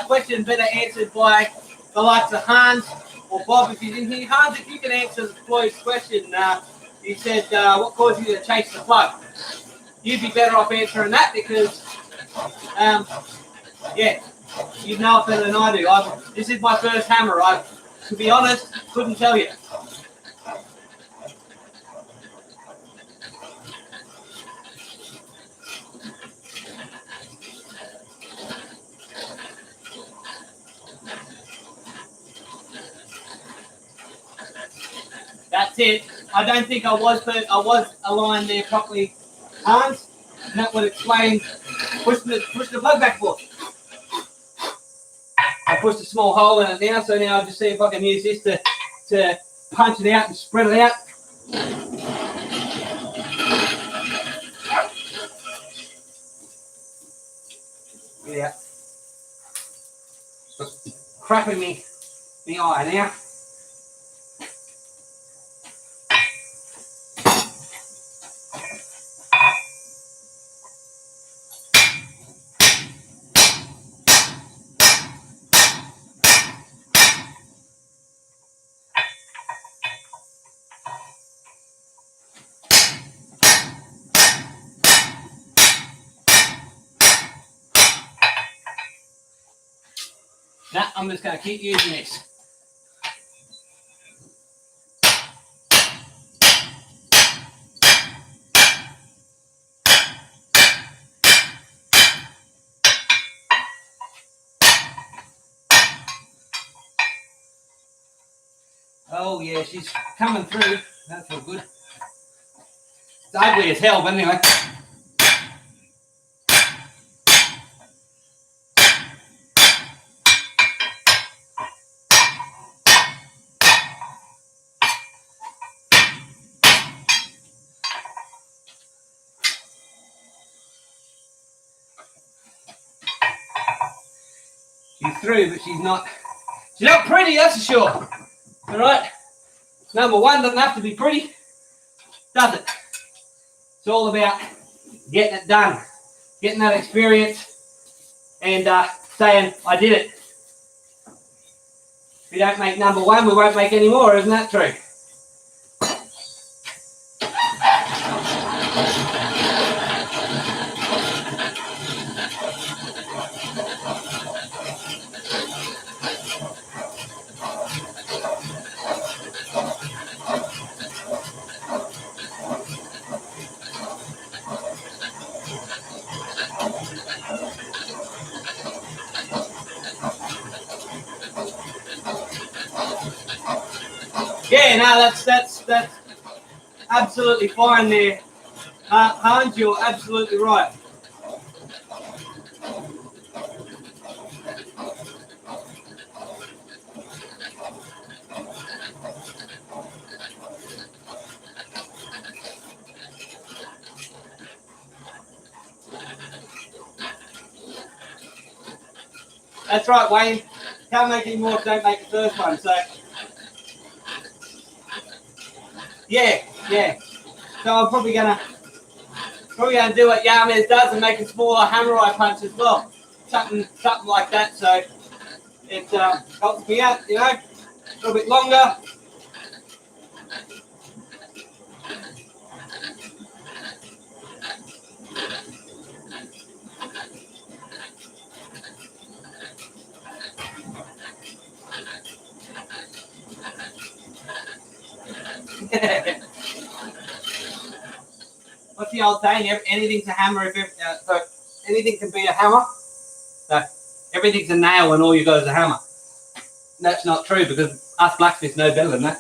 question better answered by the likes of Hans or Bob if he's in here. Hans, if you can answer Floyd's question, he said, what caused you to chase the plug? You'd be better off answering that because, yeah, you'd know it better than I do. This is my first hammer. To be honest, couldn't tell you. That's it. I don't think I was aligned there properly, Hans, and that would explain pushing the plug back for. I pushed a small hole in it now, so now I'll just see if I can use this to punch it out and spread it out. Yeah. Crapping me eye now. Nah, I'm just going to keep using this. Oh yeah, she's coming through. That's all good. It's ugly as hell, but anyway. She's through, but she's not pretty, that's for sure. All right. Number one doesn't have to be pretty, does it? It's all about getting it done, getting that experience, and saying, I did it. If we don't make number one, we won't make any more, isn't that true? Yeah, no, that's absolutely fine there. Hans, you're absolutely right. That's right, Wayne. Can't make any more if don't make the first one, so... Yeah. So I'm probably gonna do what Yamez does and make a smaller hammer eye punch as well. Something like that. So it helps me out, you know. little bit longer. What's the old saying? Anything's a hammer so anything can be a hammer. So everything's a nail when all you got is a hammer. That's not true because us blacksmiths know better than that.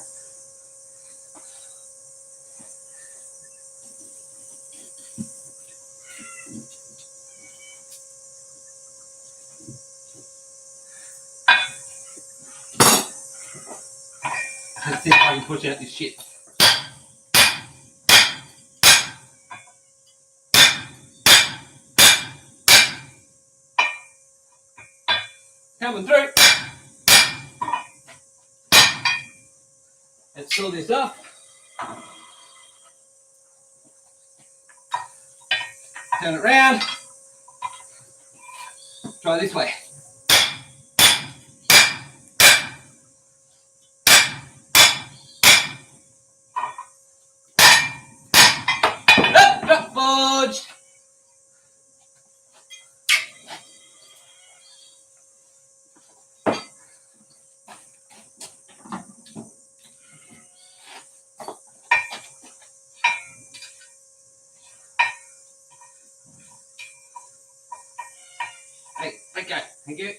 Let's see if I can push out this shit. Coming through. Let's fill this up. Turn it around. Try this way. Drop forge. Hey, okay, thank you.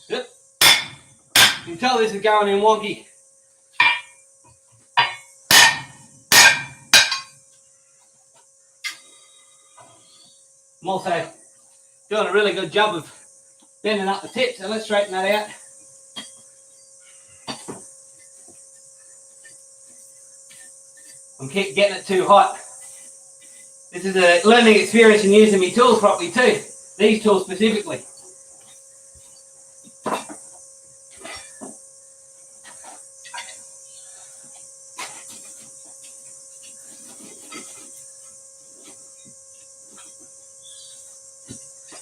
Yep. You can tell this is going in wonky. I'm also doing a really good job of bending up the tip, so let's straighten that out. I'm keep getting it too hot. This is a learning experience in using my tools properly too. These tools specifically.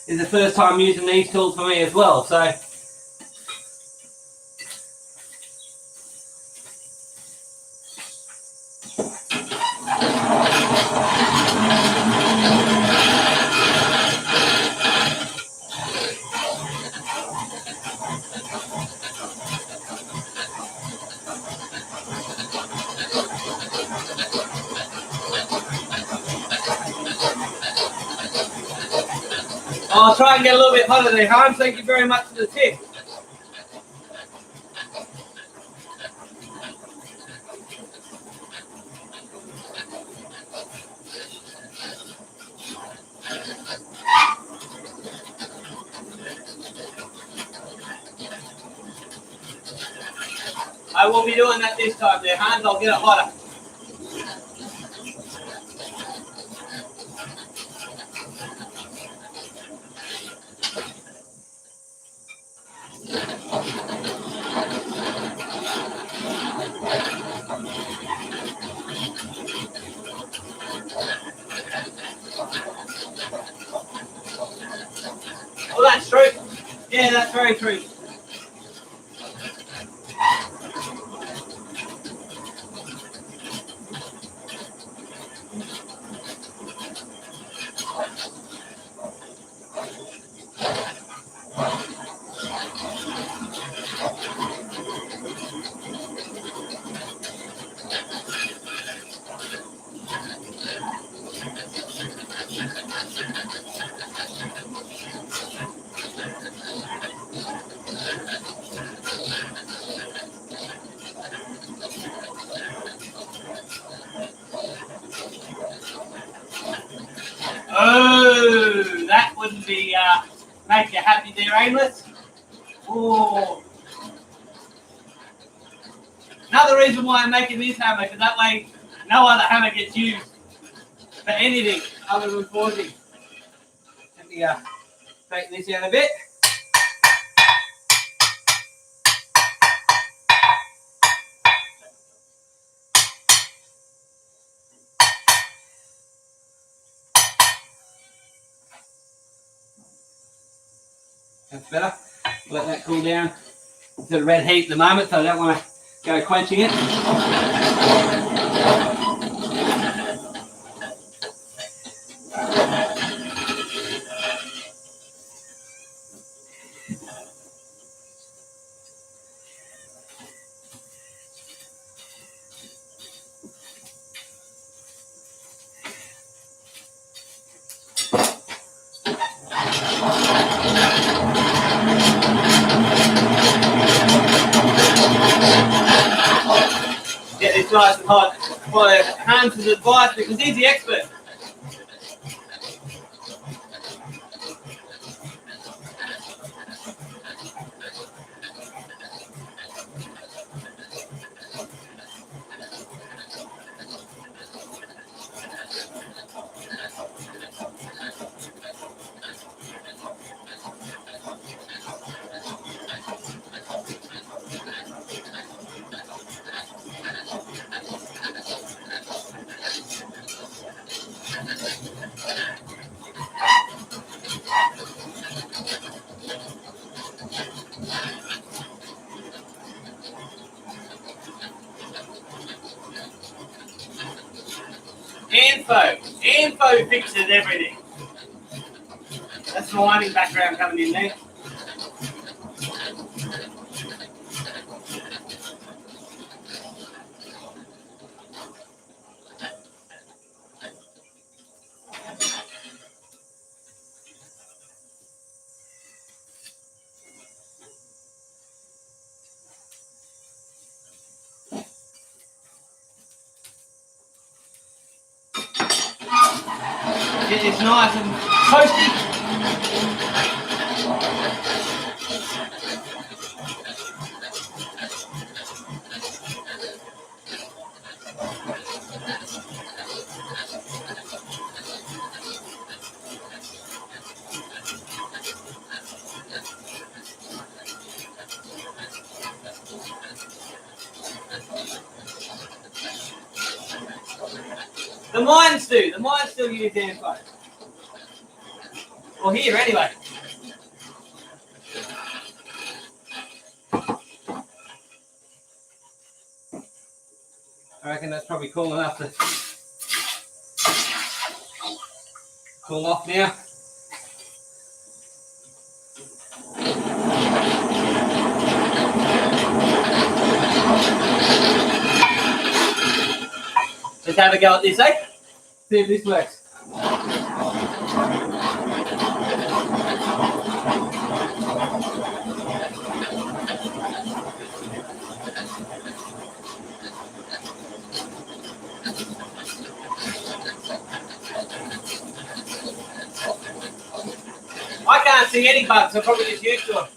It's the first time using these tools for me as well, so I'll try and get a little bit hotter there, Hans. Thank you very much for the tip. I won't be doing that this time there, Hans. I'll get it hotter. Oh, that's true. Yeah, that's very true. Oh, that wouldn't be make you happy there, Yamez. Oh. Another reason why I'm making this hammer, because that way no other hammer gets used for anything other than forging. Let me straighten this out a bit. That's better. Let that cool down. It's at a red heat at the moment, so I don't want to go quenching it. Get this nice and hot. Follow Hans' advice because he's the expert. Info fixes everything. That's the lighting background coming in there. It's nice and toasty. The mines do. The mines still use info. Well, here anyway. I reckon that's probably cool enough to cool off now. Let's have a go at this, eh? See if this works. I can't see any bugs, I'm probably just used to them.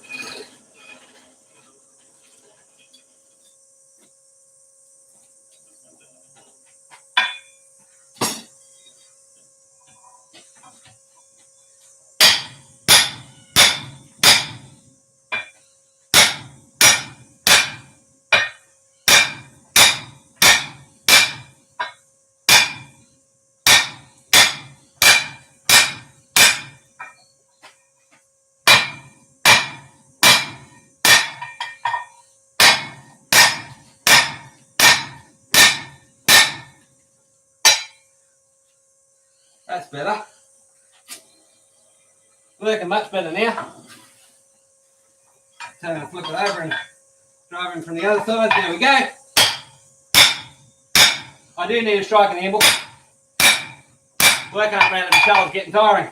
That's better. Working much better now. So I'm going to flip it over and drive in from the other side. There we go. I do need a striking handle. Working up around the shelves getting tiring.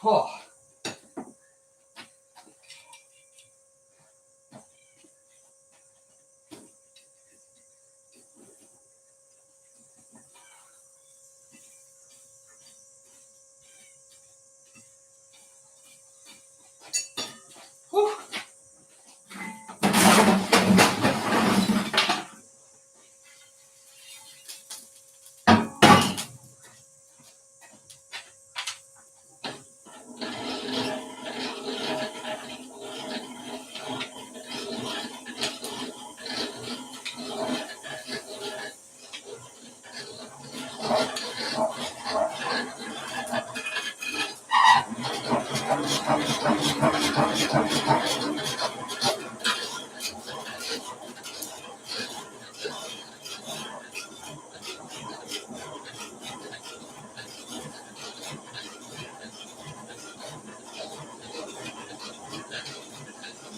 Oh.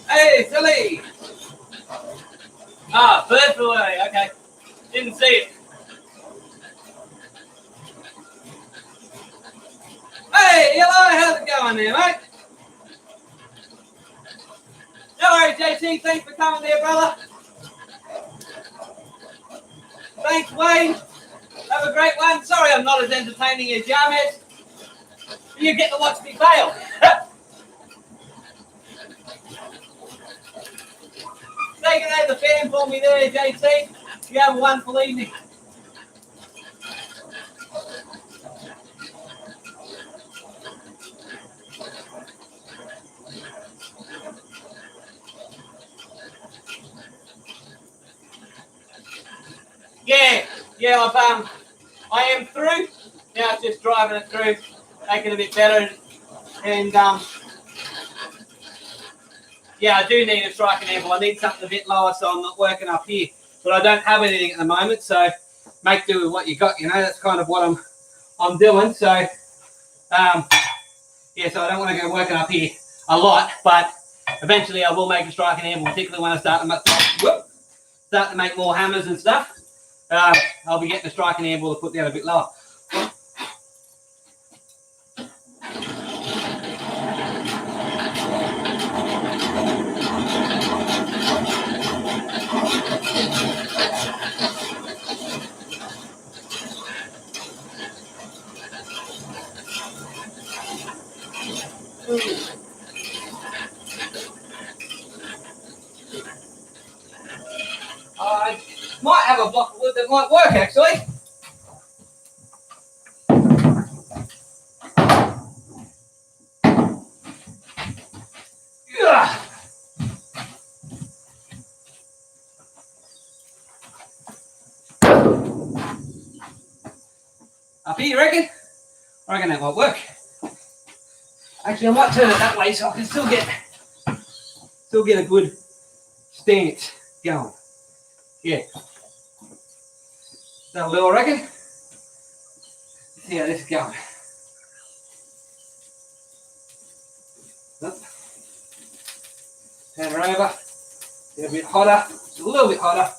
Hey, silly! Ah, bird flew away. Okay, didn't see it. Hey, hello, how's it going there, mate? No worries, JT, thanks for coming there, brother. Thanks, Wayne. Have a great one. Sorry I'm not as entertaining as Yamez. You get to watch me fail. Taking out the fan for me there, JT. You have a wonderful evening. Yeah, I am through. Now it's just driving it through, making it a bit better. And yeah, I do need a striking angle. I need something a bit lower so I'm not working up here. But I don't have anything at the moment, so make do with what you got. You know, that's kind of what I'm doing. So yeah, so I don't want to go working up here a lot, but eventually I will make a striking angle, particularly when I start to make more hammers and stuff. I'll be getting a striking angle to put down a bit lower. I might have a block of wood that might work actually. Yeah. Up here, you reckon? I reckon that might work. Actually, I might turn it that way so I can still get a good stance going. Yeah. That'll do, I reckon. Let's see how this is going. Turn her over. Get a bit hotter. Just a little bit hotter.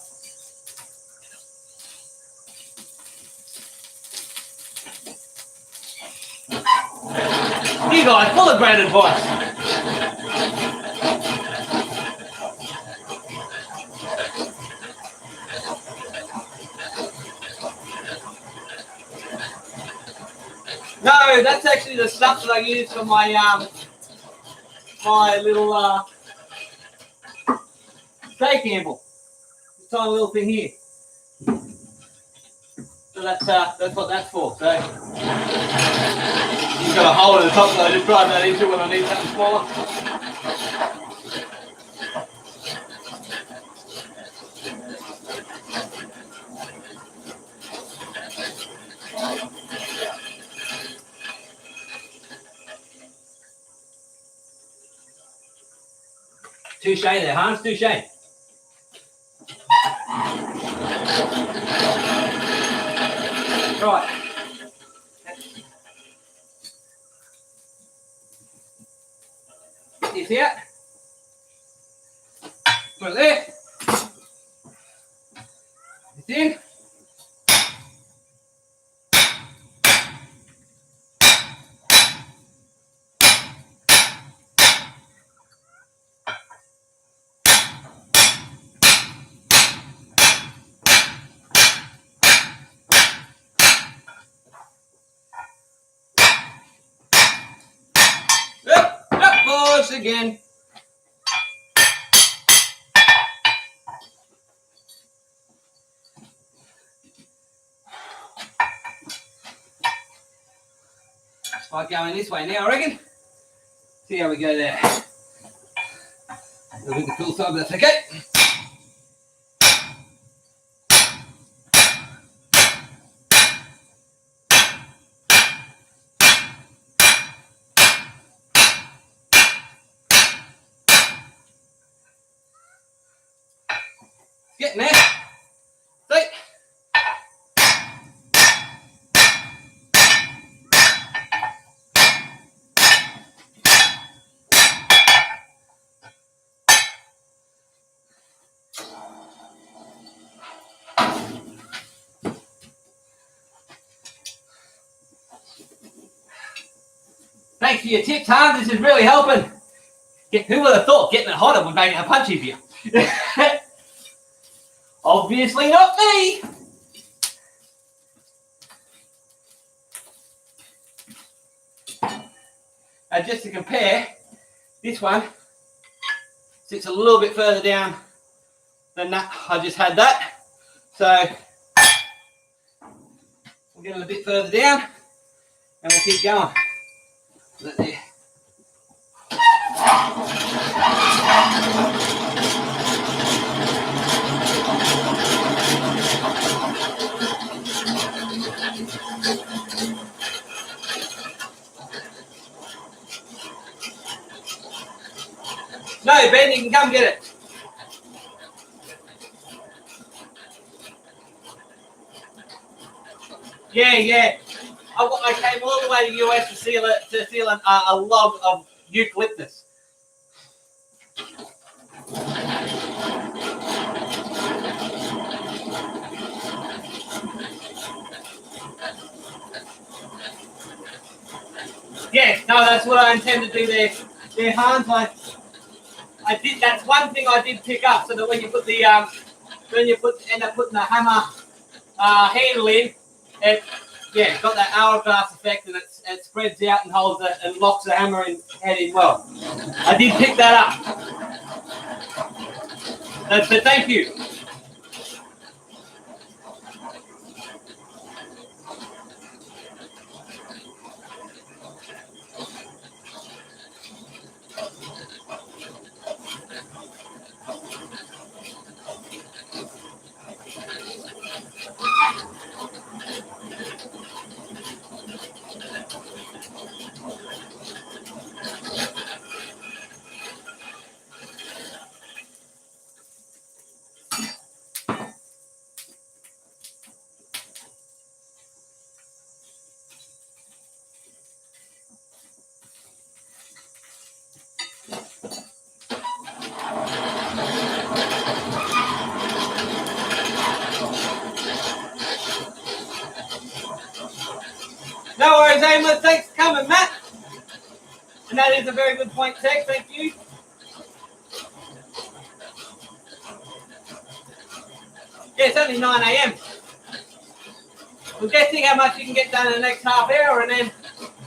You guys, full of great advice. No, that's actually the stuff that I use for my my little steak handle. This tiny little thing here. So that's what that's for. So you've got a hole in the top, so I just drive that into when I need something smaller. Touche there, Hans, touche. Right. Get this out. Put it there. This in. Pause again. Start going this way now, I reckon. See how we go there. A little bit of the cool side, but that's okay. Getting there. See? Thanks for your tips, Han. This is really helping. Who would have thought getting it hotter would make it a punch easier? Obviously not me. And just to compare, this one sits a little bit further down than that. I just had that. So we'll get it a bit further down and we'll keep going. There. No, Ben, you can come get it. Yeah. I came all the way to the US to seal a log of eucalyptus. Yeah, no, that's what I intend to do there. There, Hans. I did. That's one thing I did pick up, so that when you put the end up putting the hammer handle in, it's got that hourglass effect, and it spreads out and holds it and locks the hammer head in well. I did pick that up. So thank you. No worries, Yamez. Thanks for coming, Matt. And that is a very good point, Tech. Thank you. Yeah, it's only 9 a.m. We'll just see how much you can get done in the next half hour, and then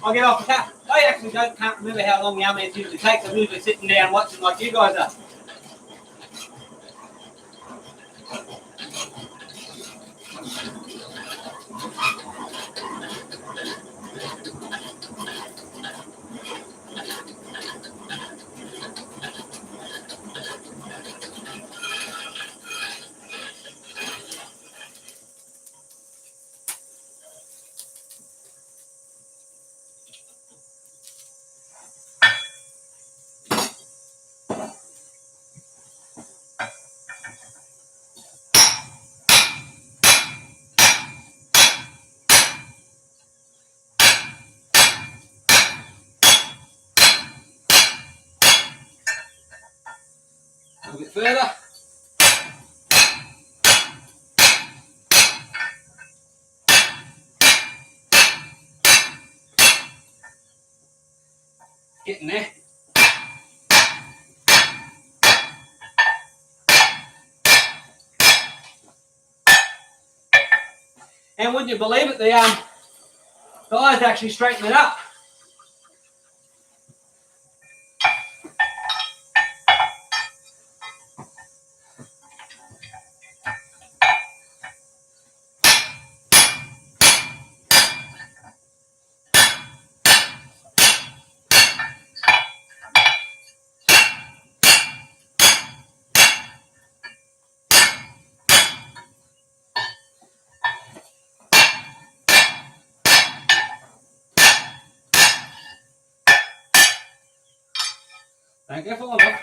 I'll get off the tap. I actually can't remember how long Yamez usually takes. I'm usually sitting down watching like you guys are. A bit further. Getting there. And wouldn't you believe it, the guys actually straighten it up. Don't go falling off.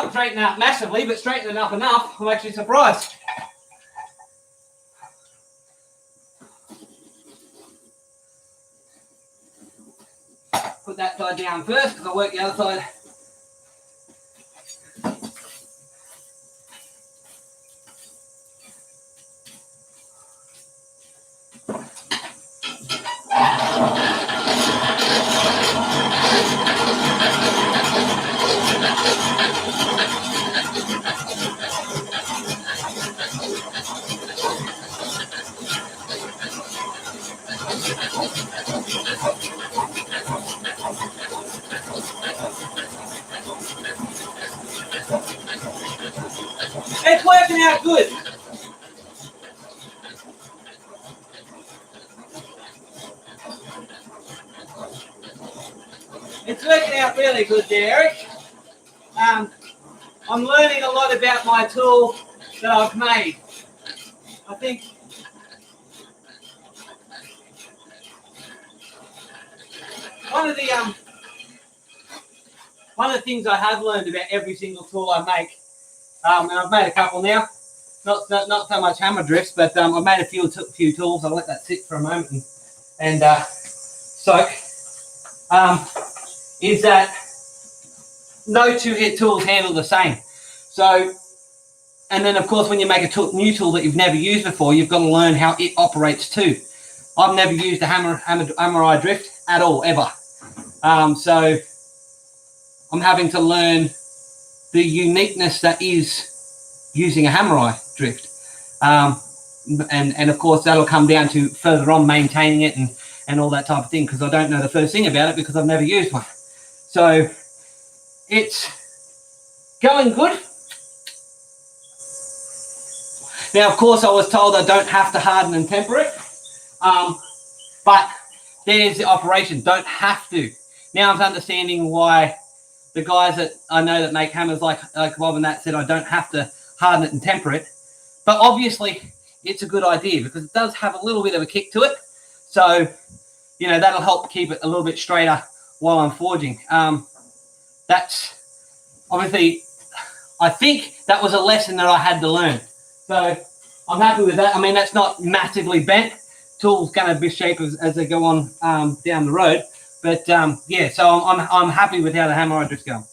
not straightening up massively, but straightening up enough. I'm actually surprised. Put that side down first because I'll work the other side. It's working out good. It's working out really good there, Eric. I'm learning a lot about my tool that I've made. I think one of the things I have learned about every single tool I make, and I've made a couple now, not so much hammer drifts, but I've made a few tools. I'll let that sit for a moment and soak. Is that no two-hit tools handle the same. So, and then of course when you make a new tool that you've never used before, you've got to learn how it operates too. I've never used a hammer eye drift at all, ever. So I'm having to learn the uniqueness that is using a hammer eye drift. And of course that'll come down to further on maintaining it and all that type of thing, because I don't know the first thing about it because I've never used one. So it's going good. Now, of course, I was told I don't have to harden and temper it, but there's the operation, don't have to. Now I'm understanding why the guys that I know that make hammers like Bob and that said I don't have to harden it and temper it. But obviously, it's a good idea because it does have a little bit of a kick to it. So, you know, that'll help keep it a little bit straighter while I'm forging. That's obviously, I think that was a lesson that I had to learn. So I'm happy with that. I mean, that's not massively bent. Tool's going to be shape as they go on down the road. But yeah, so I'm happy with how the hammer eye drift's going.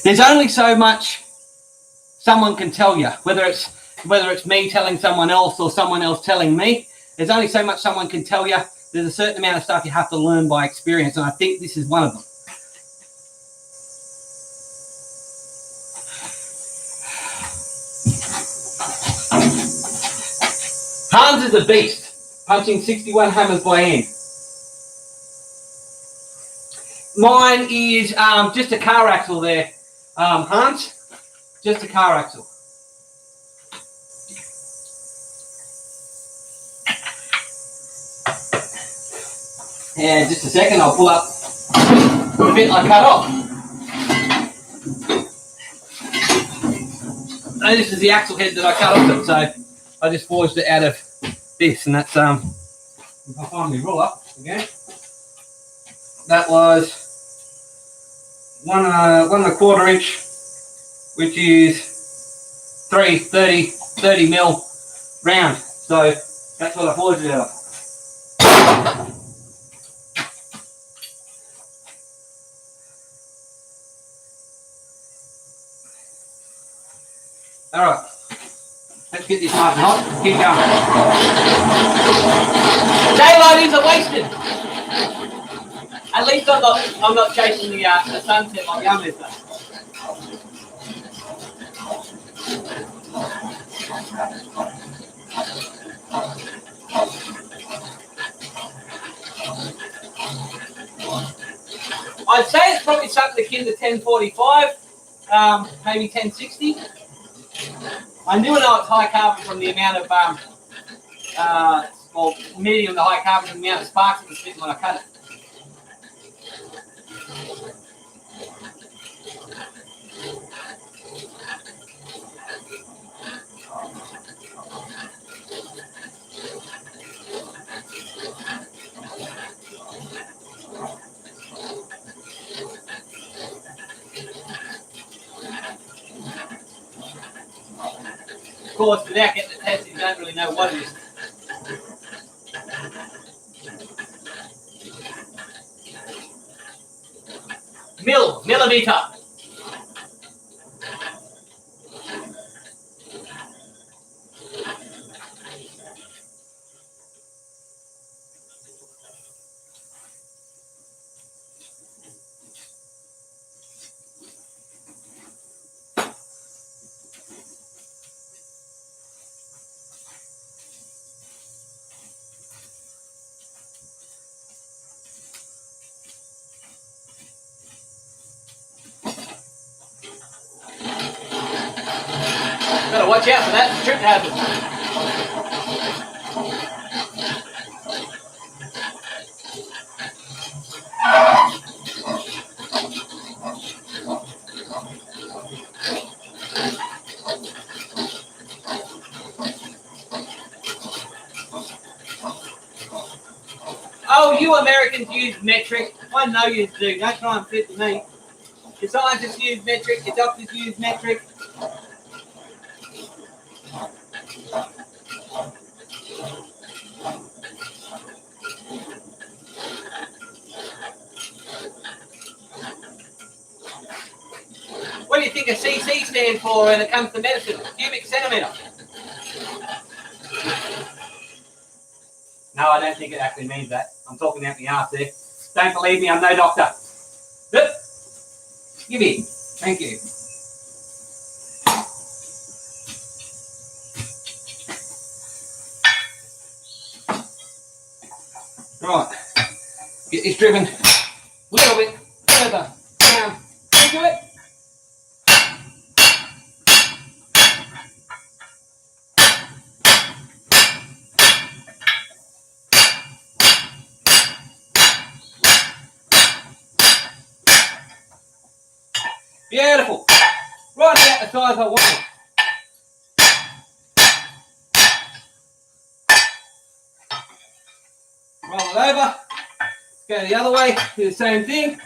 There's only so much someone can tell you, whether it's me telling someone else or someone else telling me. There's only so much someone can tell you. There's a certain amount of stuff you have to learn by experience, and I think this is one of them. Hans is a beast, punching 61 hammers by hand. Mine is just a car axle there, Hans, just a car axle. And just a second, I'll pull up the bit I cut off. And this is the axle head that I cut off it, so I just forged it out of this, and that's if I find my ruler again, that was 1¼ inch, which is 30 mil round. So that's what I forged it out of. All right, let's get this nice and hot. Keep going. Daylight isn't wasted. At least I'm not chasing the sunset like Yamez does. I'd say it's probably something akin to 1045, maybe 1060. I knew I know it's high carbon from the amount of, well, medium to high carbon from the amount of sparks that was sitting when I cut it. course, without getting the test, you don't really know what it is. Millimeter. Better watch out for that trip happen. Oh, you Americans use metric. I know you do. Don't try and fit me. Your scientists use metric. Your doctors use metric. What do you think a CC stands for when it comes to medicine? Cubic centimetre. No, I don't think it actually means that. I'm talking out my arse there. Don't believe me, I'm no doctor. Yep. Give me. Thank you. Right. Get this driven a little bit further down into it. Beautiful. Right about the size I want it. Roll it over. Go the other way. Do the same thing.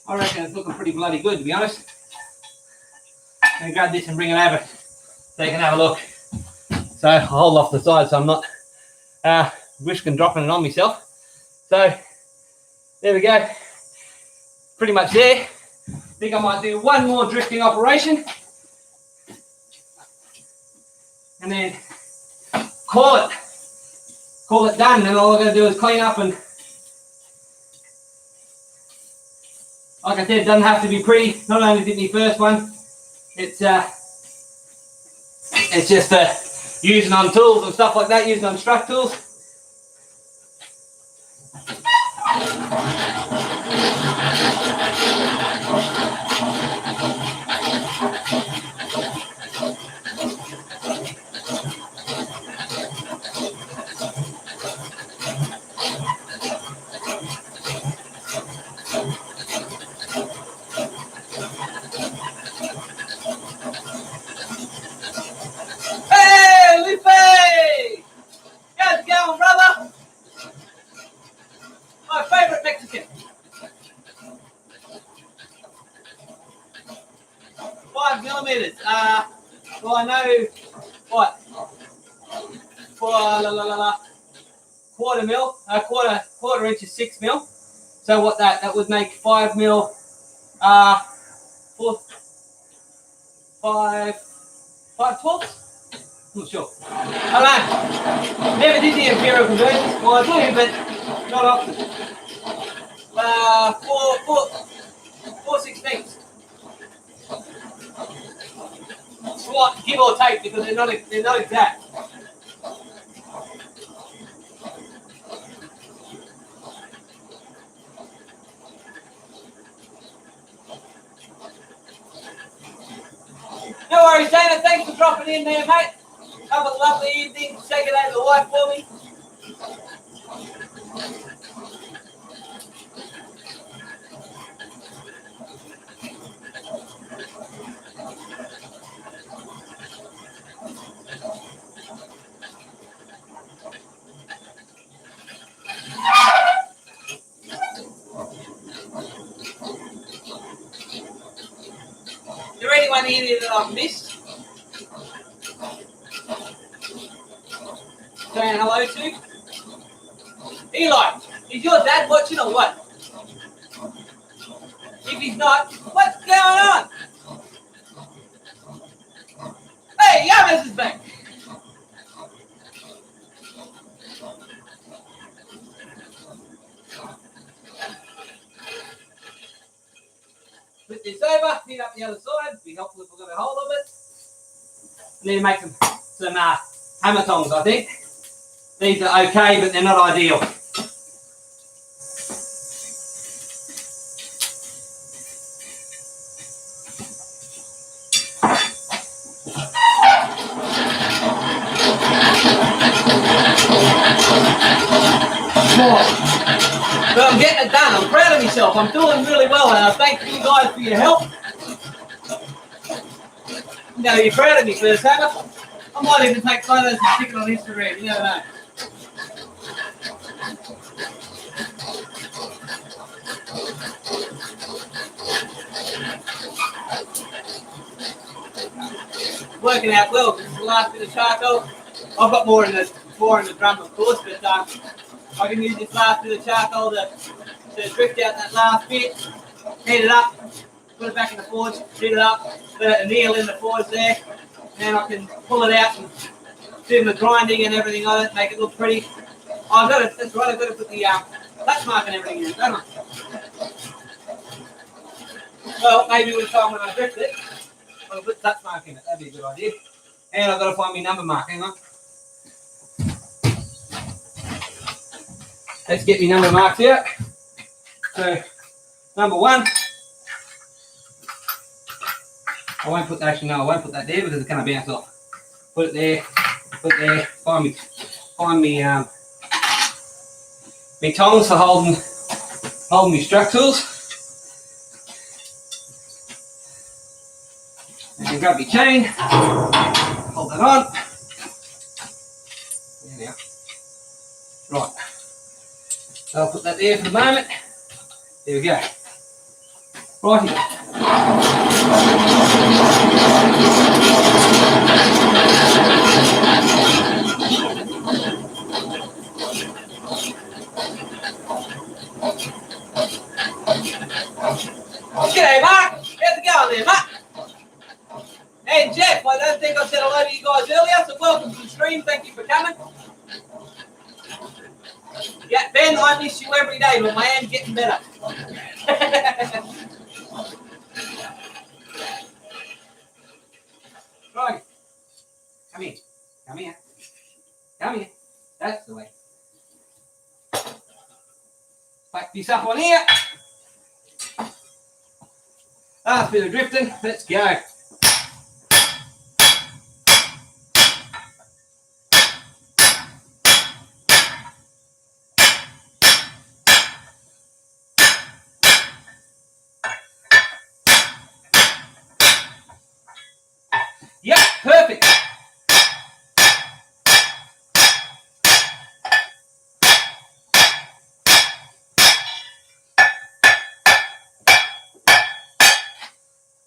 I reckon it's looking pretty bloody good, to be honest. I'm going to grab this and bring it over so you can have a look. So I'll hold off the side so I'm not whisking dropping it on myself. So there we go. Pretty much there. I think I might do one more drifting operation. And then call it done. And all I'm going to do is clean up, and like I said, it doesn't have to be pretty. Not only did my first one, it's just using on tools and stuff like that, using on struck tools. Well, I know what quarter mil, quarter inch is 6 mil. So what that would make 5 mil, 5 twelfths. I'm not sure. I don't know. Never did the imperial conversions. Well, I do, but not often. 4/16. Slight give or take, because they're not exact. dropping in there, mate. Have a lovely evening. Say good day to the wife for me. Is there anyone in here that I've missed? Saying hello to? Eli, is your dad watching or what? If he's not, what's going on? Hey, Yamez is back. Flip this over, hit up the other side. Be helpful if we've got a hold of it. Need to make some hammer tongs, I think. These are okay, but they're not ideal. But I'm getting it done. I'm proud of myself. I'm doing really well, and I thank you guys for your help. You know, you're proud of me for this, Hammer. I might even take photos and stick it on Instagram. You never know. Working out well. This is the last bit of charcoal. I've got more in the drum, of course, but I can use this last bit of charcoal to drift out that last bit, heat it up, put it back in the forge, heat it up, put a nail in the forge there, and I can pull it out and do the grinding and everything on it, make it look pretty. That's right, I've got to put the touch mark and everything in it, don't I? Well, maybe with time when I drift it, I'll put touch mark in it, that'd be a good idea. And I've got to find my number mark, hang on. Let's get my number marks out. So, number 1. I won't put that there because it's going to bounce off. Put it there, find me tongs for holding my struck tools. And grab my chain, hold that on. There we are. Right. So I'll put that there for the moment. There we go. Right here. G'day, Mark. How's it going there, Mark? And Jeff, I don't think I said hello to you guys earlier, so welcome to the stream. Thank you for coming. Yeah, Ben, I miss you every day, but my hand's getting better. Right. Come here. Come here. Come here. That's the way. Back this up on here. Last bit of drifting. Let's go. Yeah, perfect.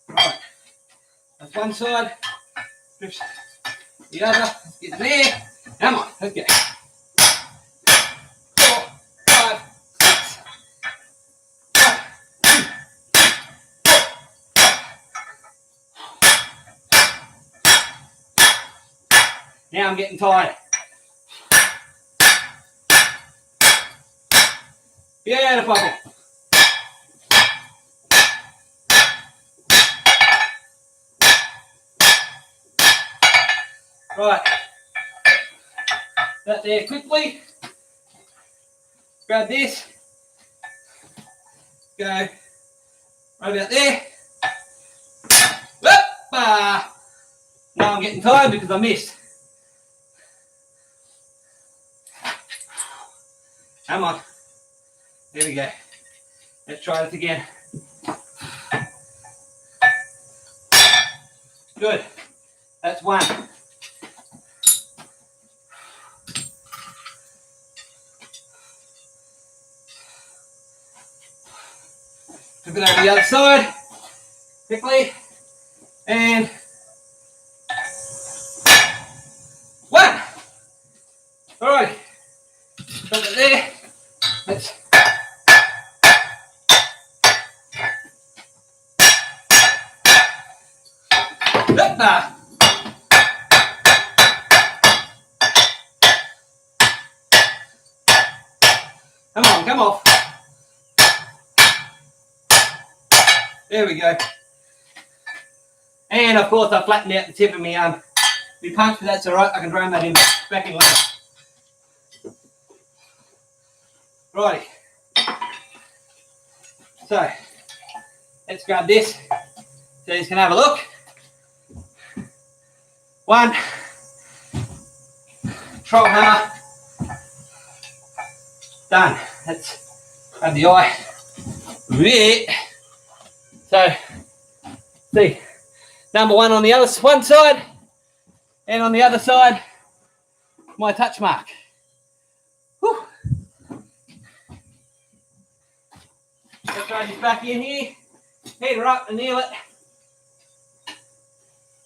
Right. That's one side. Drift the other. Let's get there. Come on, let's go. 4, 5, 6. 1, 2, 3, 4. Now I'm getting tired. Beautiful. Right. That there quickly. Grab this. Go right about there. Whoop! Now I'm getting tired because I missed. Come on. There we go. Let's try this again. Good. That's one. Flip it over the other side. Quickly. And one. Alright. Put it there. Let's Come on, come off. There we go. And of course I flattened out the tip of my punch, but that's alright, I can drum that in back in later. Righty. So let's grab this so you can have a look. One troll hammer. Done. Let's grab the eye. So see, number one on the other one side, and on the other side, my touch mark. Whew. Let's throw this back in here, heat her up and nail it,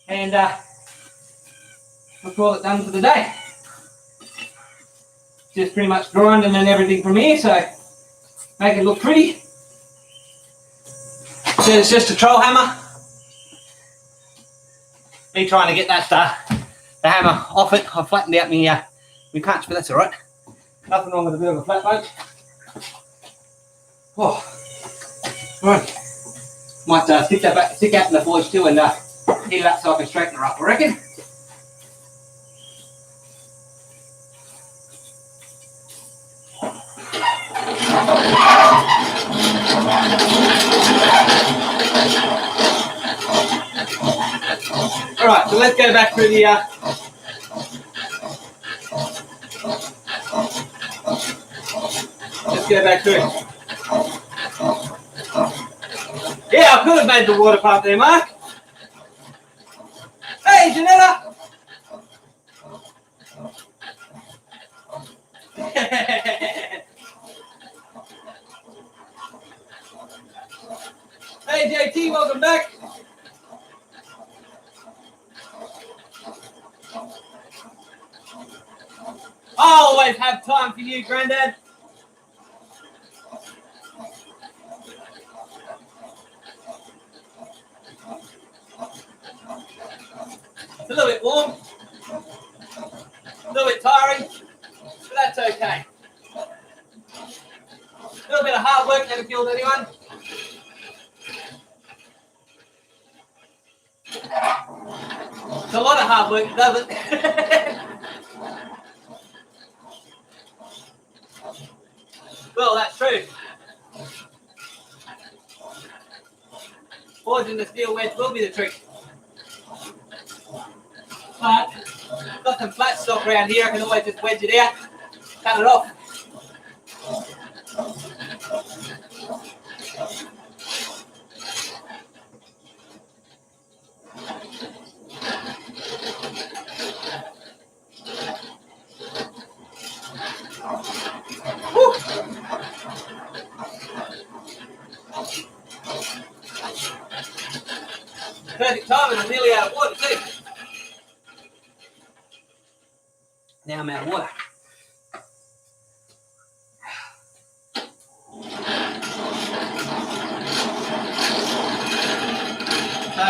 and we'll call it done for the day. Just pretty much grinding and everything from here, so make it look pretty. So it's just a troll hammer. Me trying to get that the hammer off it. I flattened out my punch, but that's all right. Nothing wrong with a bit of a flat punch. Oh, right. Might stick that in the forge too and heat it up so I can straighten her up, I reckon. Alright, so let's go back through the let's go back through. Yeah, I could have made the water pump there, Mark. Hey, Janetta! Hey, JT, welcome back. I always have time for you, Grandad. It's a little bit warm, a little bit tiring, but that's okay. A little bit of hard work never killed anyone. It's a lot of hard work, doesn't it? Well, that's true. Forging the steel wedge will be the trick. But I've got some flat stock around here. I can always just wedge it out, cut it off. Perfect timing, I'm nearly out of water too. Now I'm out of water. So,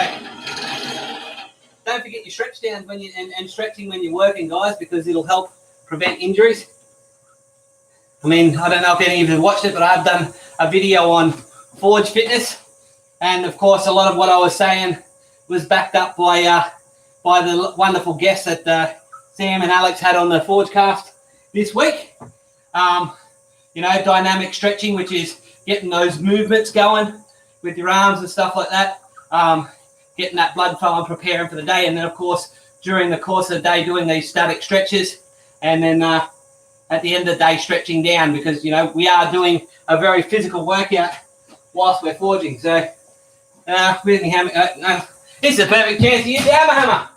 don't forget your stretch downs when you and stretching when you're working, guys, because it'll help prevent injuries. I mean, I don't know if any of you have watched it, but I've done a video on Forge Fitness, and of course, a lot of what I was saying was backed up by the wonderful guests that Sam and Alex had on the Forgecast this week. You know, dynamic stretching, which is getting those movements going with your arms and stuff like that. getting that blood flow and preparing for the day. And then, of course, during the course of the day, doing these static stretches. And then at the end of the day, stretching down, because, you know, we are doing a very physical workout whilst we're forging. So, this is a perfect chance to use the hammer.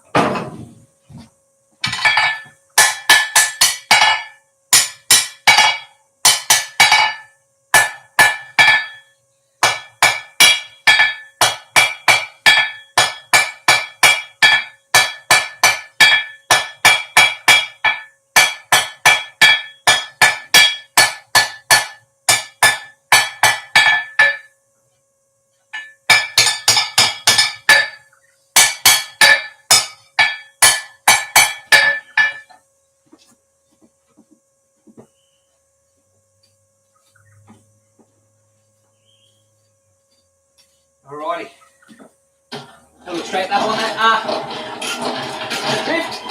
Alrighty. A little straighten up on that drift.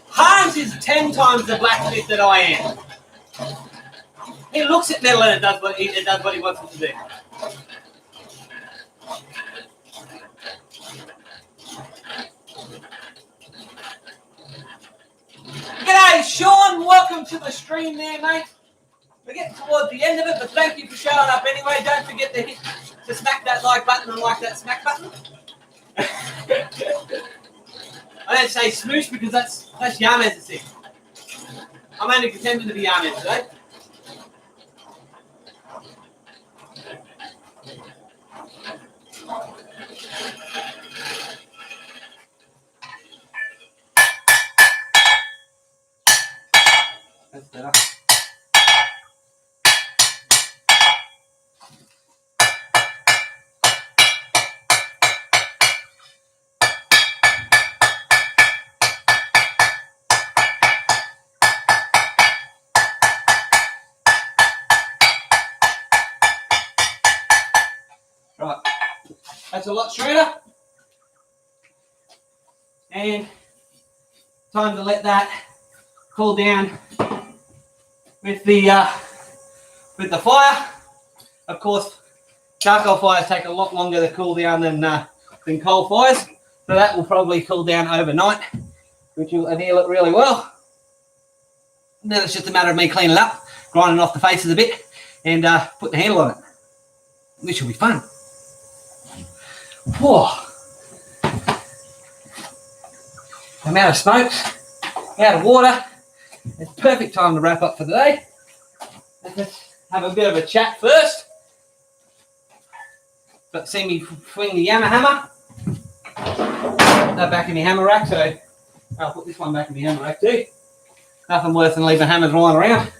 Hans is 10 times the blacksmith that I am. He looks at metal and it does what he wants it to do. G'day, Sean. Welcome to the stream there, mate. We're getting towards the end of it, but thank you for showing up anyway. Don't forget to smack that like button and like that smack button. I don't say smoosh because that's Yamez's thing. I'm only pretending to be Yamez today. That's better. Right, that's a lot straighter, and time to let that cool down with the fire. Of course, charcoal fires take a lot longer to cool down than coal fires, so that will probably cool down overnight, which will anneal it really well. And then it's just a matter of me cleaning it up, grinding off the faces a bit, and putting the handle on it, which will be fun. Whoa. I'm out of smokes, out of water. It's perfect time to wrap up for the day. Let's have a bit of a chat first. But see me swing the hammer. Put that back in the hammer rack, so I'll put this one back in the hammer rack too. Nothing worse than leaving hammers lying around.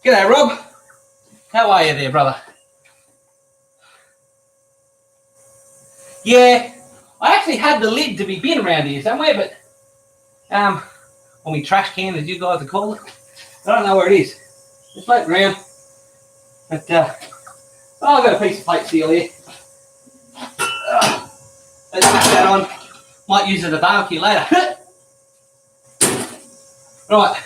G'day, Rob. How are you there, brother? Yeah, I actually had the lid to be bin around here somewhere, but or me trash can, as you guys would call it. I don't know where it is. It's floating around. But I've got a piece of plate seal here. Let's put that on. Might use it as a barbecue later. Right.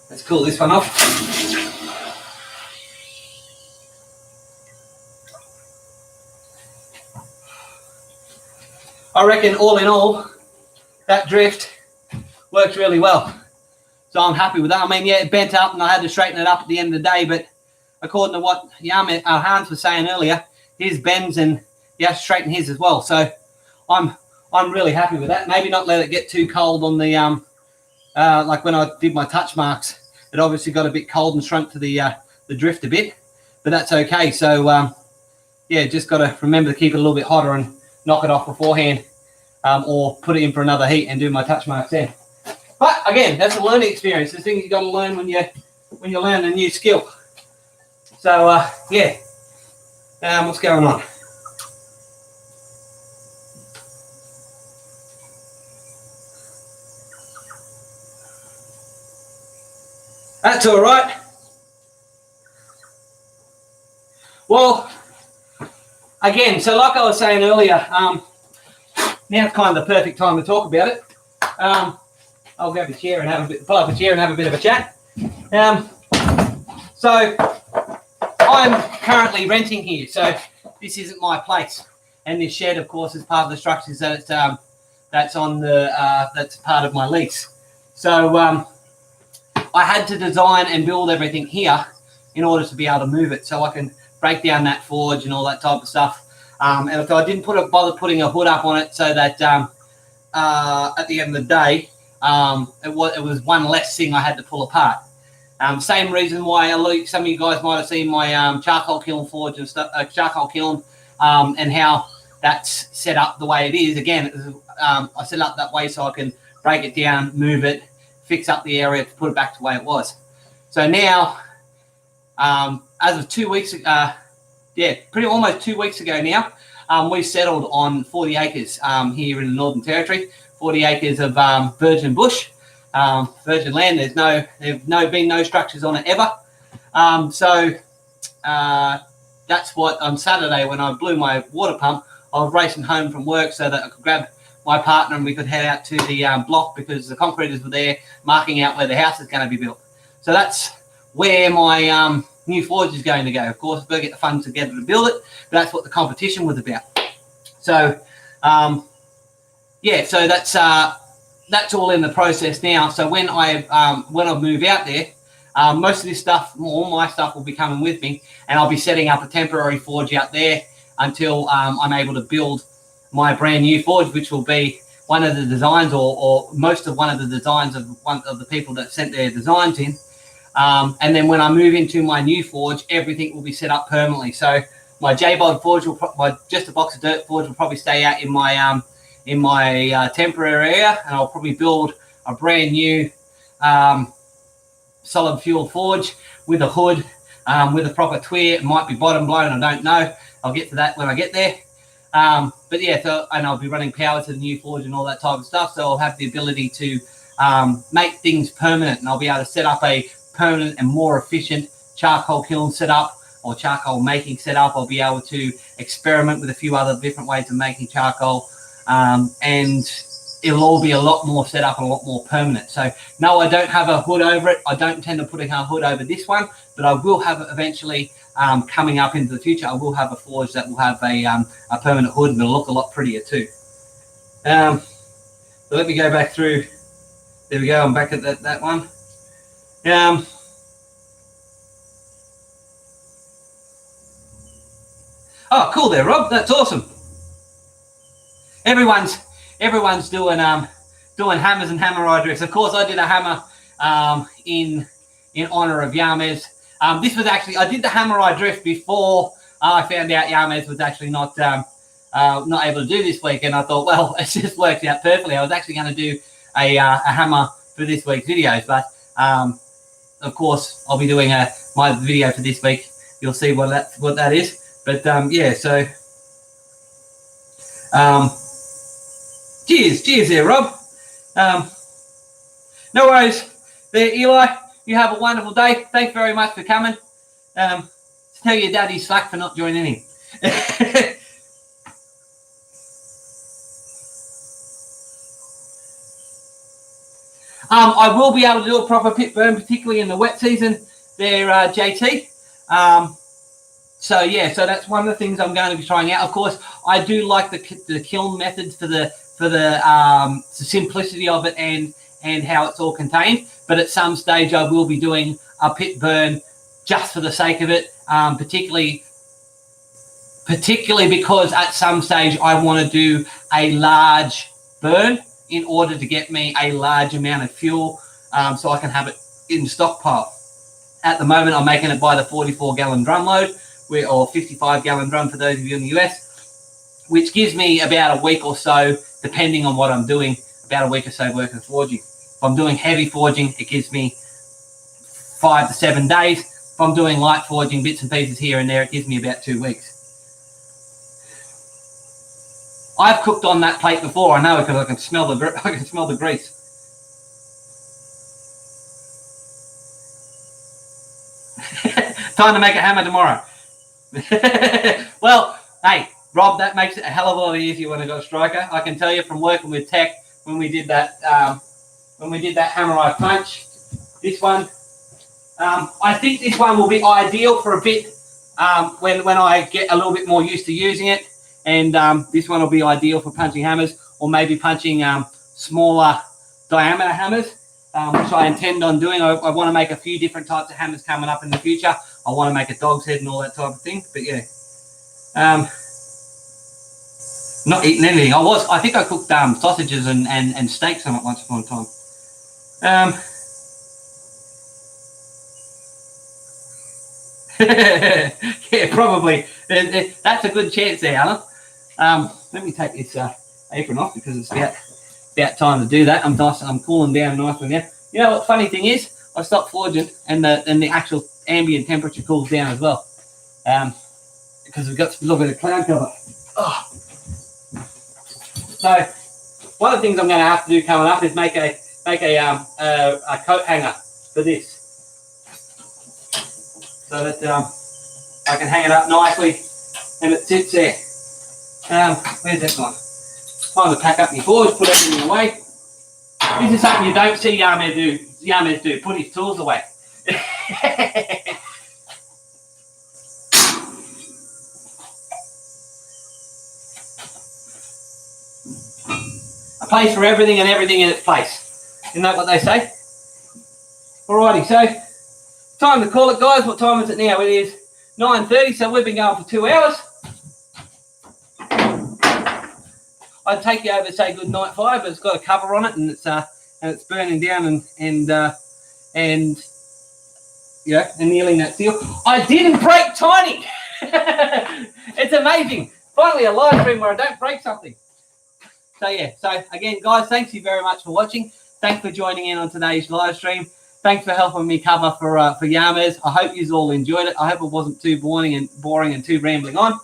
Let's cool this one off. I reckon all in all, that drift worked really well. So I'm happy with that. I mean, yeah, it bent up and I had to straighten it up at the end of the day, but according to what Hans was saying earlier, his bends and he has to straighten his as well. So I'm really happy with that. Maybe not let it get too cold on the like when I did my touch marks, it obviously got a bit cold and shrunk to the drift a bit, but that's okay. So yeah, just got to remember to keep it a little bit hotter and knock it off beforehand, or put it in for another heat and do my touch marks then. But again, that's a learning experience. The thing you got to learn when you learn a new skill. So yeah, what's going on? That's all right. Well, again, so like I was saying earlier, now's kind of the perfect time to talk about it. I'll grab a chair and pull up a chair and have a bit of a chat. So I'm currently renting here, so this isn't my place, and this shed, of course, is part of the structures that it's, that's on the that's part of my lease. So I had to design and build everything here in order to be able to move it, so I can break down that forge and all that type of stuff. And so I didn't bother putting a hood up on it, so that at the end of the day, it was one less thing I had to pull apart. Same reason why some of you guys might have seen my charcoal kiln forge and stuff, charcoal kiln, and how that's set up the way it is. Again, I set it up that way so I can break it down, move it, fix up the area to put it back to the way it was. So now, as of 2 weeks, almost 2 weeks ago now, we settled on 40 acres here in the Northern Territory, 40 acres of virgin bush. Virgin land. There's been no structures on it ever. So that's what on Saturday when I blew my water pump, I was racing home from work so that I could grab my partner and we could head out to the block because the concreters were there marking out where the house is going to be built. So that's where my new forge is going to go. Of course, we'll get the funds together to build it, but that's what the competition was about. So yeah, so that's all in the process now. So when I move out there, most of this stuff, all my stuff will be coming with me, and I'll be setting up a temporary forge out there until I'm able to build my brand new forge, which will be one of the designs or most of one of the designs of one of the people that sent their designs in. And then when I move into my new forge, everything will be set up permanently. So my J-Bod forge just a box of dirt forge will probably stay out in my temporary area, and I'll probably build a brand new solid fuel forge with a hood, with a proper tweer. It might be bottom blown, I don't know. I'll get to that when I get there. But yeah, and I'll be running power to the new forge and all that type of stuff. So I'll have the ability to make things permanent, and I'll be able to set up a permanent and more efficient charcoal kiln setup or charcoal making setup. I'll be able to experiment with a few other different ways of making charcoal. And it'll all be a lot more set up and a lot more permanent. So no, I don't have a hood over it. I don't intend to putting a hood over this one, but I will have it eventually coming up into the future. I will have a forge that will have a permanent hood, and it'll look a lot prettier too. So let me go back through. There we go. I'm back at that one. Oh, cool there, Rob. That's awesome. Everyone's doing hammers and hammer eye drifts. Of course, I did a hammer in honor of Yamez. This was actually, I did the hammer eye drift before I found out Yamez was actually not able to do this week, and I thought, well, it just worked out perfectly. I was actually going to do a hammer for this week's videos, but of course, I'll be doing my video for this week. You'll see what that is. But yeah, so cheers there, Rob. No worries there, Eli. You have a wonderful day. Thanks very much for coming. Tell your daddy slack for not joining in. I will be able to do a proper pit burn, particularly in the wet season there, JT. So yeah, so that's one of the things I'm going to be trying out. Of course, I do like the kiln methods for the simplicity of it and how it's all contained. But at some stage, I will be doing a pit burn just for the sake of it, particularly because at some stage I want to do a large burn in order to get me a large amount of fuel, so I can have it in stockpile. At the moment, I'm making it by the 44-gallon drum load, or 55-gallon drum for those of you in the US, which gives me about a week or so, depending on what I'm doing, about a week or so worth of forging. If I'm doing heavy forging, it gives me 5 to 7 days. If I'm doing light forging, bits and pieces here and there, it gives me about 2 weeks. I've cooked on that plate before, I know, because I can smell the grease. Time to make a hammer tomorrow. Well, hey, Rob, that makes it a hell of a lot easier when I got a striker. I can tell you from working with Tech when we did that hammer eye punch. This one, I think this one will be ideal for a bit when I get a little bit more used to using it. And this one will be ideal for punching hammers, or maybe punching smaller diameter hammers, which I intend on doing. I want to make a few different types of hammers coming up in the future. I want to make a dog's head and all that type of thing. But yeah, not eating anything. I think I cooked sausages and steaks on it once upon a time. Yeah, probably. That's a good chance there, Alan. Let me take this apron off because it's about time to do that. I'm cooling down nicely now. You know what? Funny thing is, I stopped forging, and the actual ambient temperature cools down as well, because we've got a little bit of cloud cover. Oh. So one of the things I'm going to have to do coming up is make a coat hanger for this, so that I can hang it up nicely and it sits there. Where's that gone? Time to pack up my boards, put everything away. This is something you don't see Yamez do. Put his tools away. A place for everything and everything in its place. Isn't that what they say? Alrighty, so time to call it, guys. What time is it now? It is 9:30, so we've been going for 2 hours. I'd take you over to say good night fire, but it's got a cover on it, and it's burning down and annealing that seal. I didn't break Tiny. It's amazing. Finally, a live stream where I don't break something. So yeah. So again, guys, thank you very much for watching. Thanks for joining in on today's live stream. Thanks for helping me cover for Yamez. I hope you all enjoyed it. I hope it wasn't too boring and too rambling on.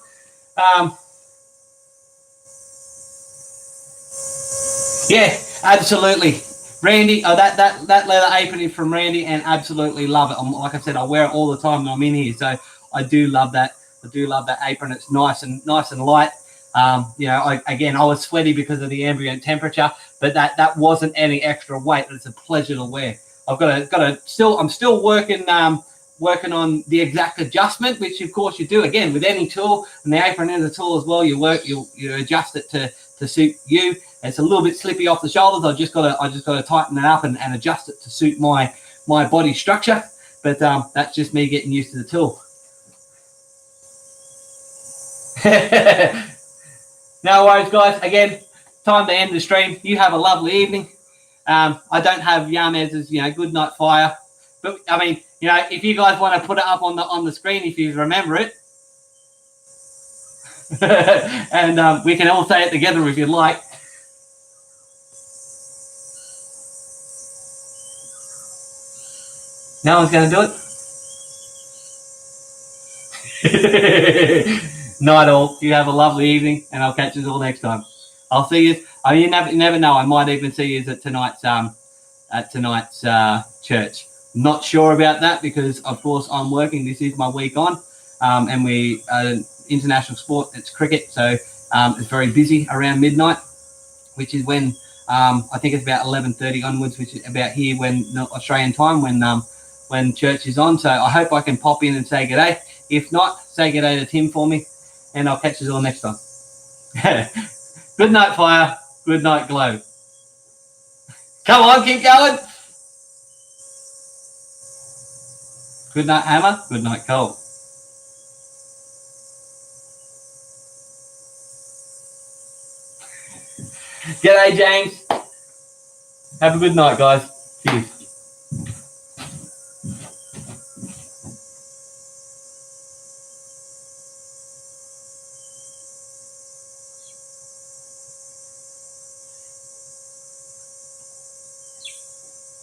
Yeah, absolutely. Randy, that leather apron is from Randy, and absolutely love it. Like I said, I wear it all the time when I'm in here, so I do love that. I do love that apron. It's nice and light. I was sweaty because of the ambient temperature, but that wasn't any extra weight. It's a pleasure to wear. I'm still working on the exact adjustment, which of course you do again with any tool, and the apron and the tool as well. You adjust it to suit you. It's a little bit slippy off the shoulders. I just got to tighten it up and adjust it to suit my body structure. But that's just me getting used to the tool. No worries, guys. Again, time to end the stream. You have a lovely evening. I don't have Yamez's, good night fire, but I mean, if you guys want to put it up on the screen, if you remember it, and we can all say it together if you'd like. No one's going to do it. Night all. You have a lovely evening, and I'll catch you all next time. I'll see you. You never know. I might even see you at tonight's church. Not sure about that because, of course, I'm working. This is my week on, and we international sport. It's cricket, so it's very busy around midnight, which is when I think it's about 11:30 onwards, which is about here when Australian time when church is on. So I hope I can pop in and say good day. If not, say good day to Tim for me, and I'll catch you all next time. Good night, fire. Good night, glow. Come on, keep going. Good night, hammer. Good night, coal. G'day, James. Have a good night, guys. Cheers.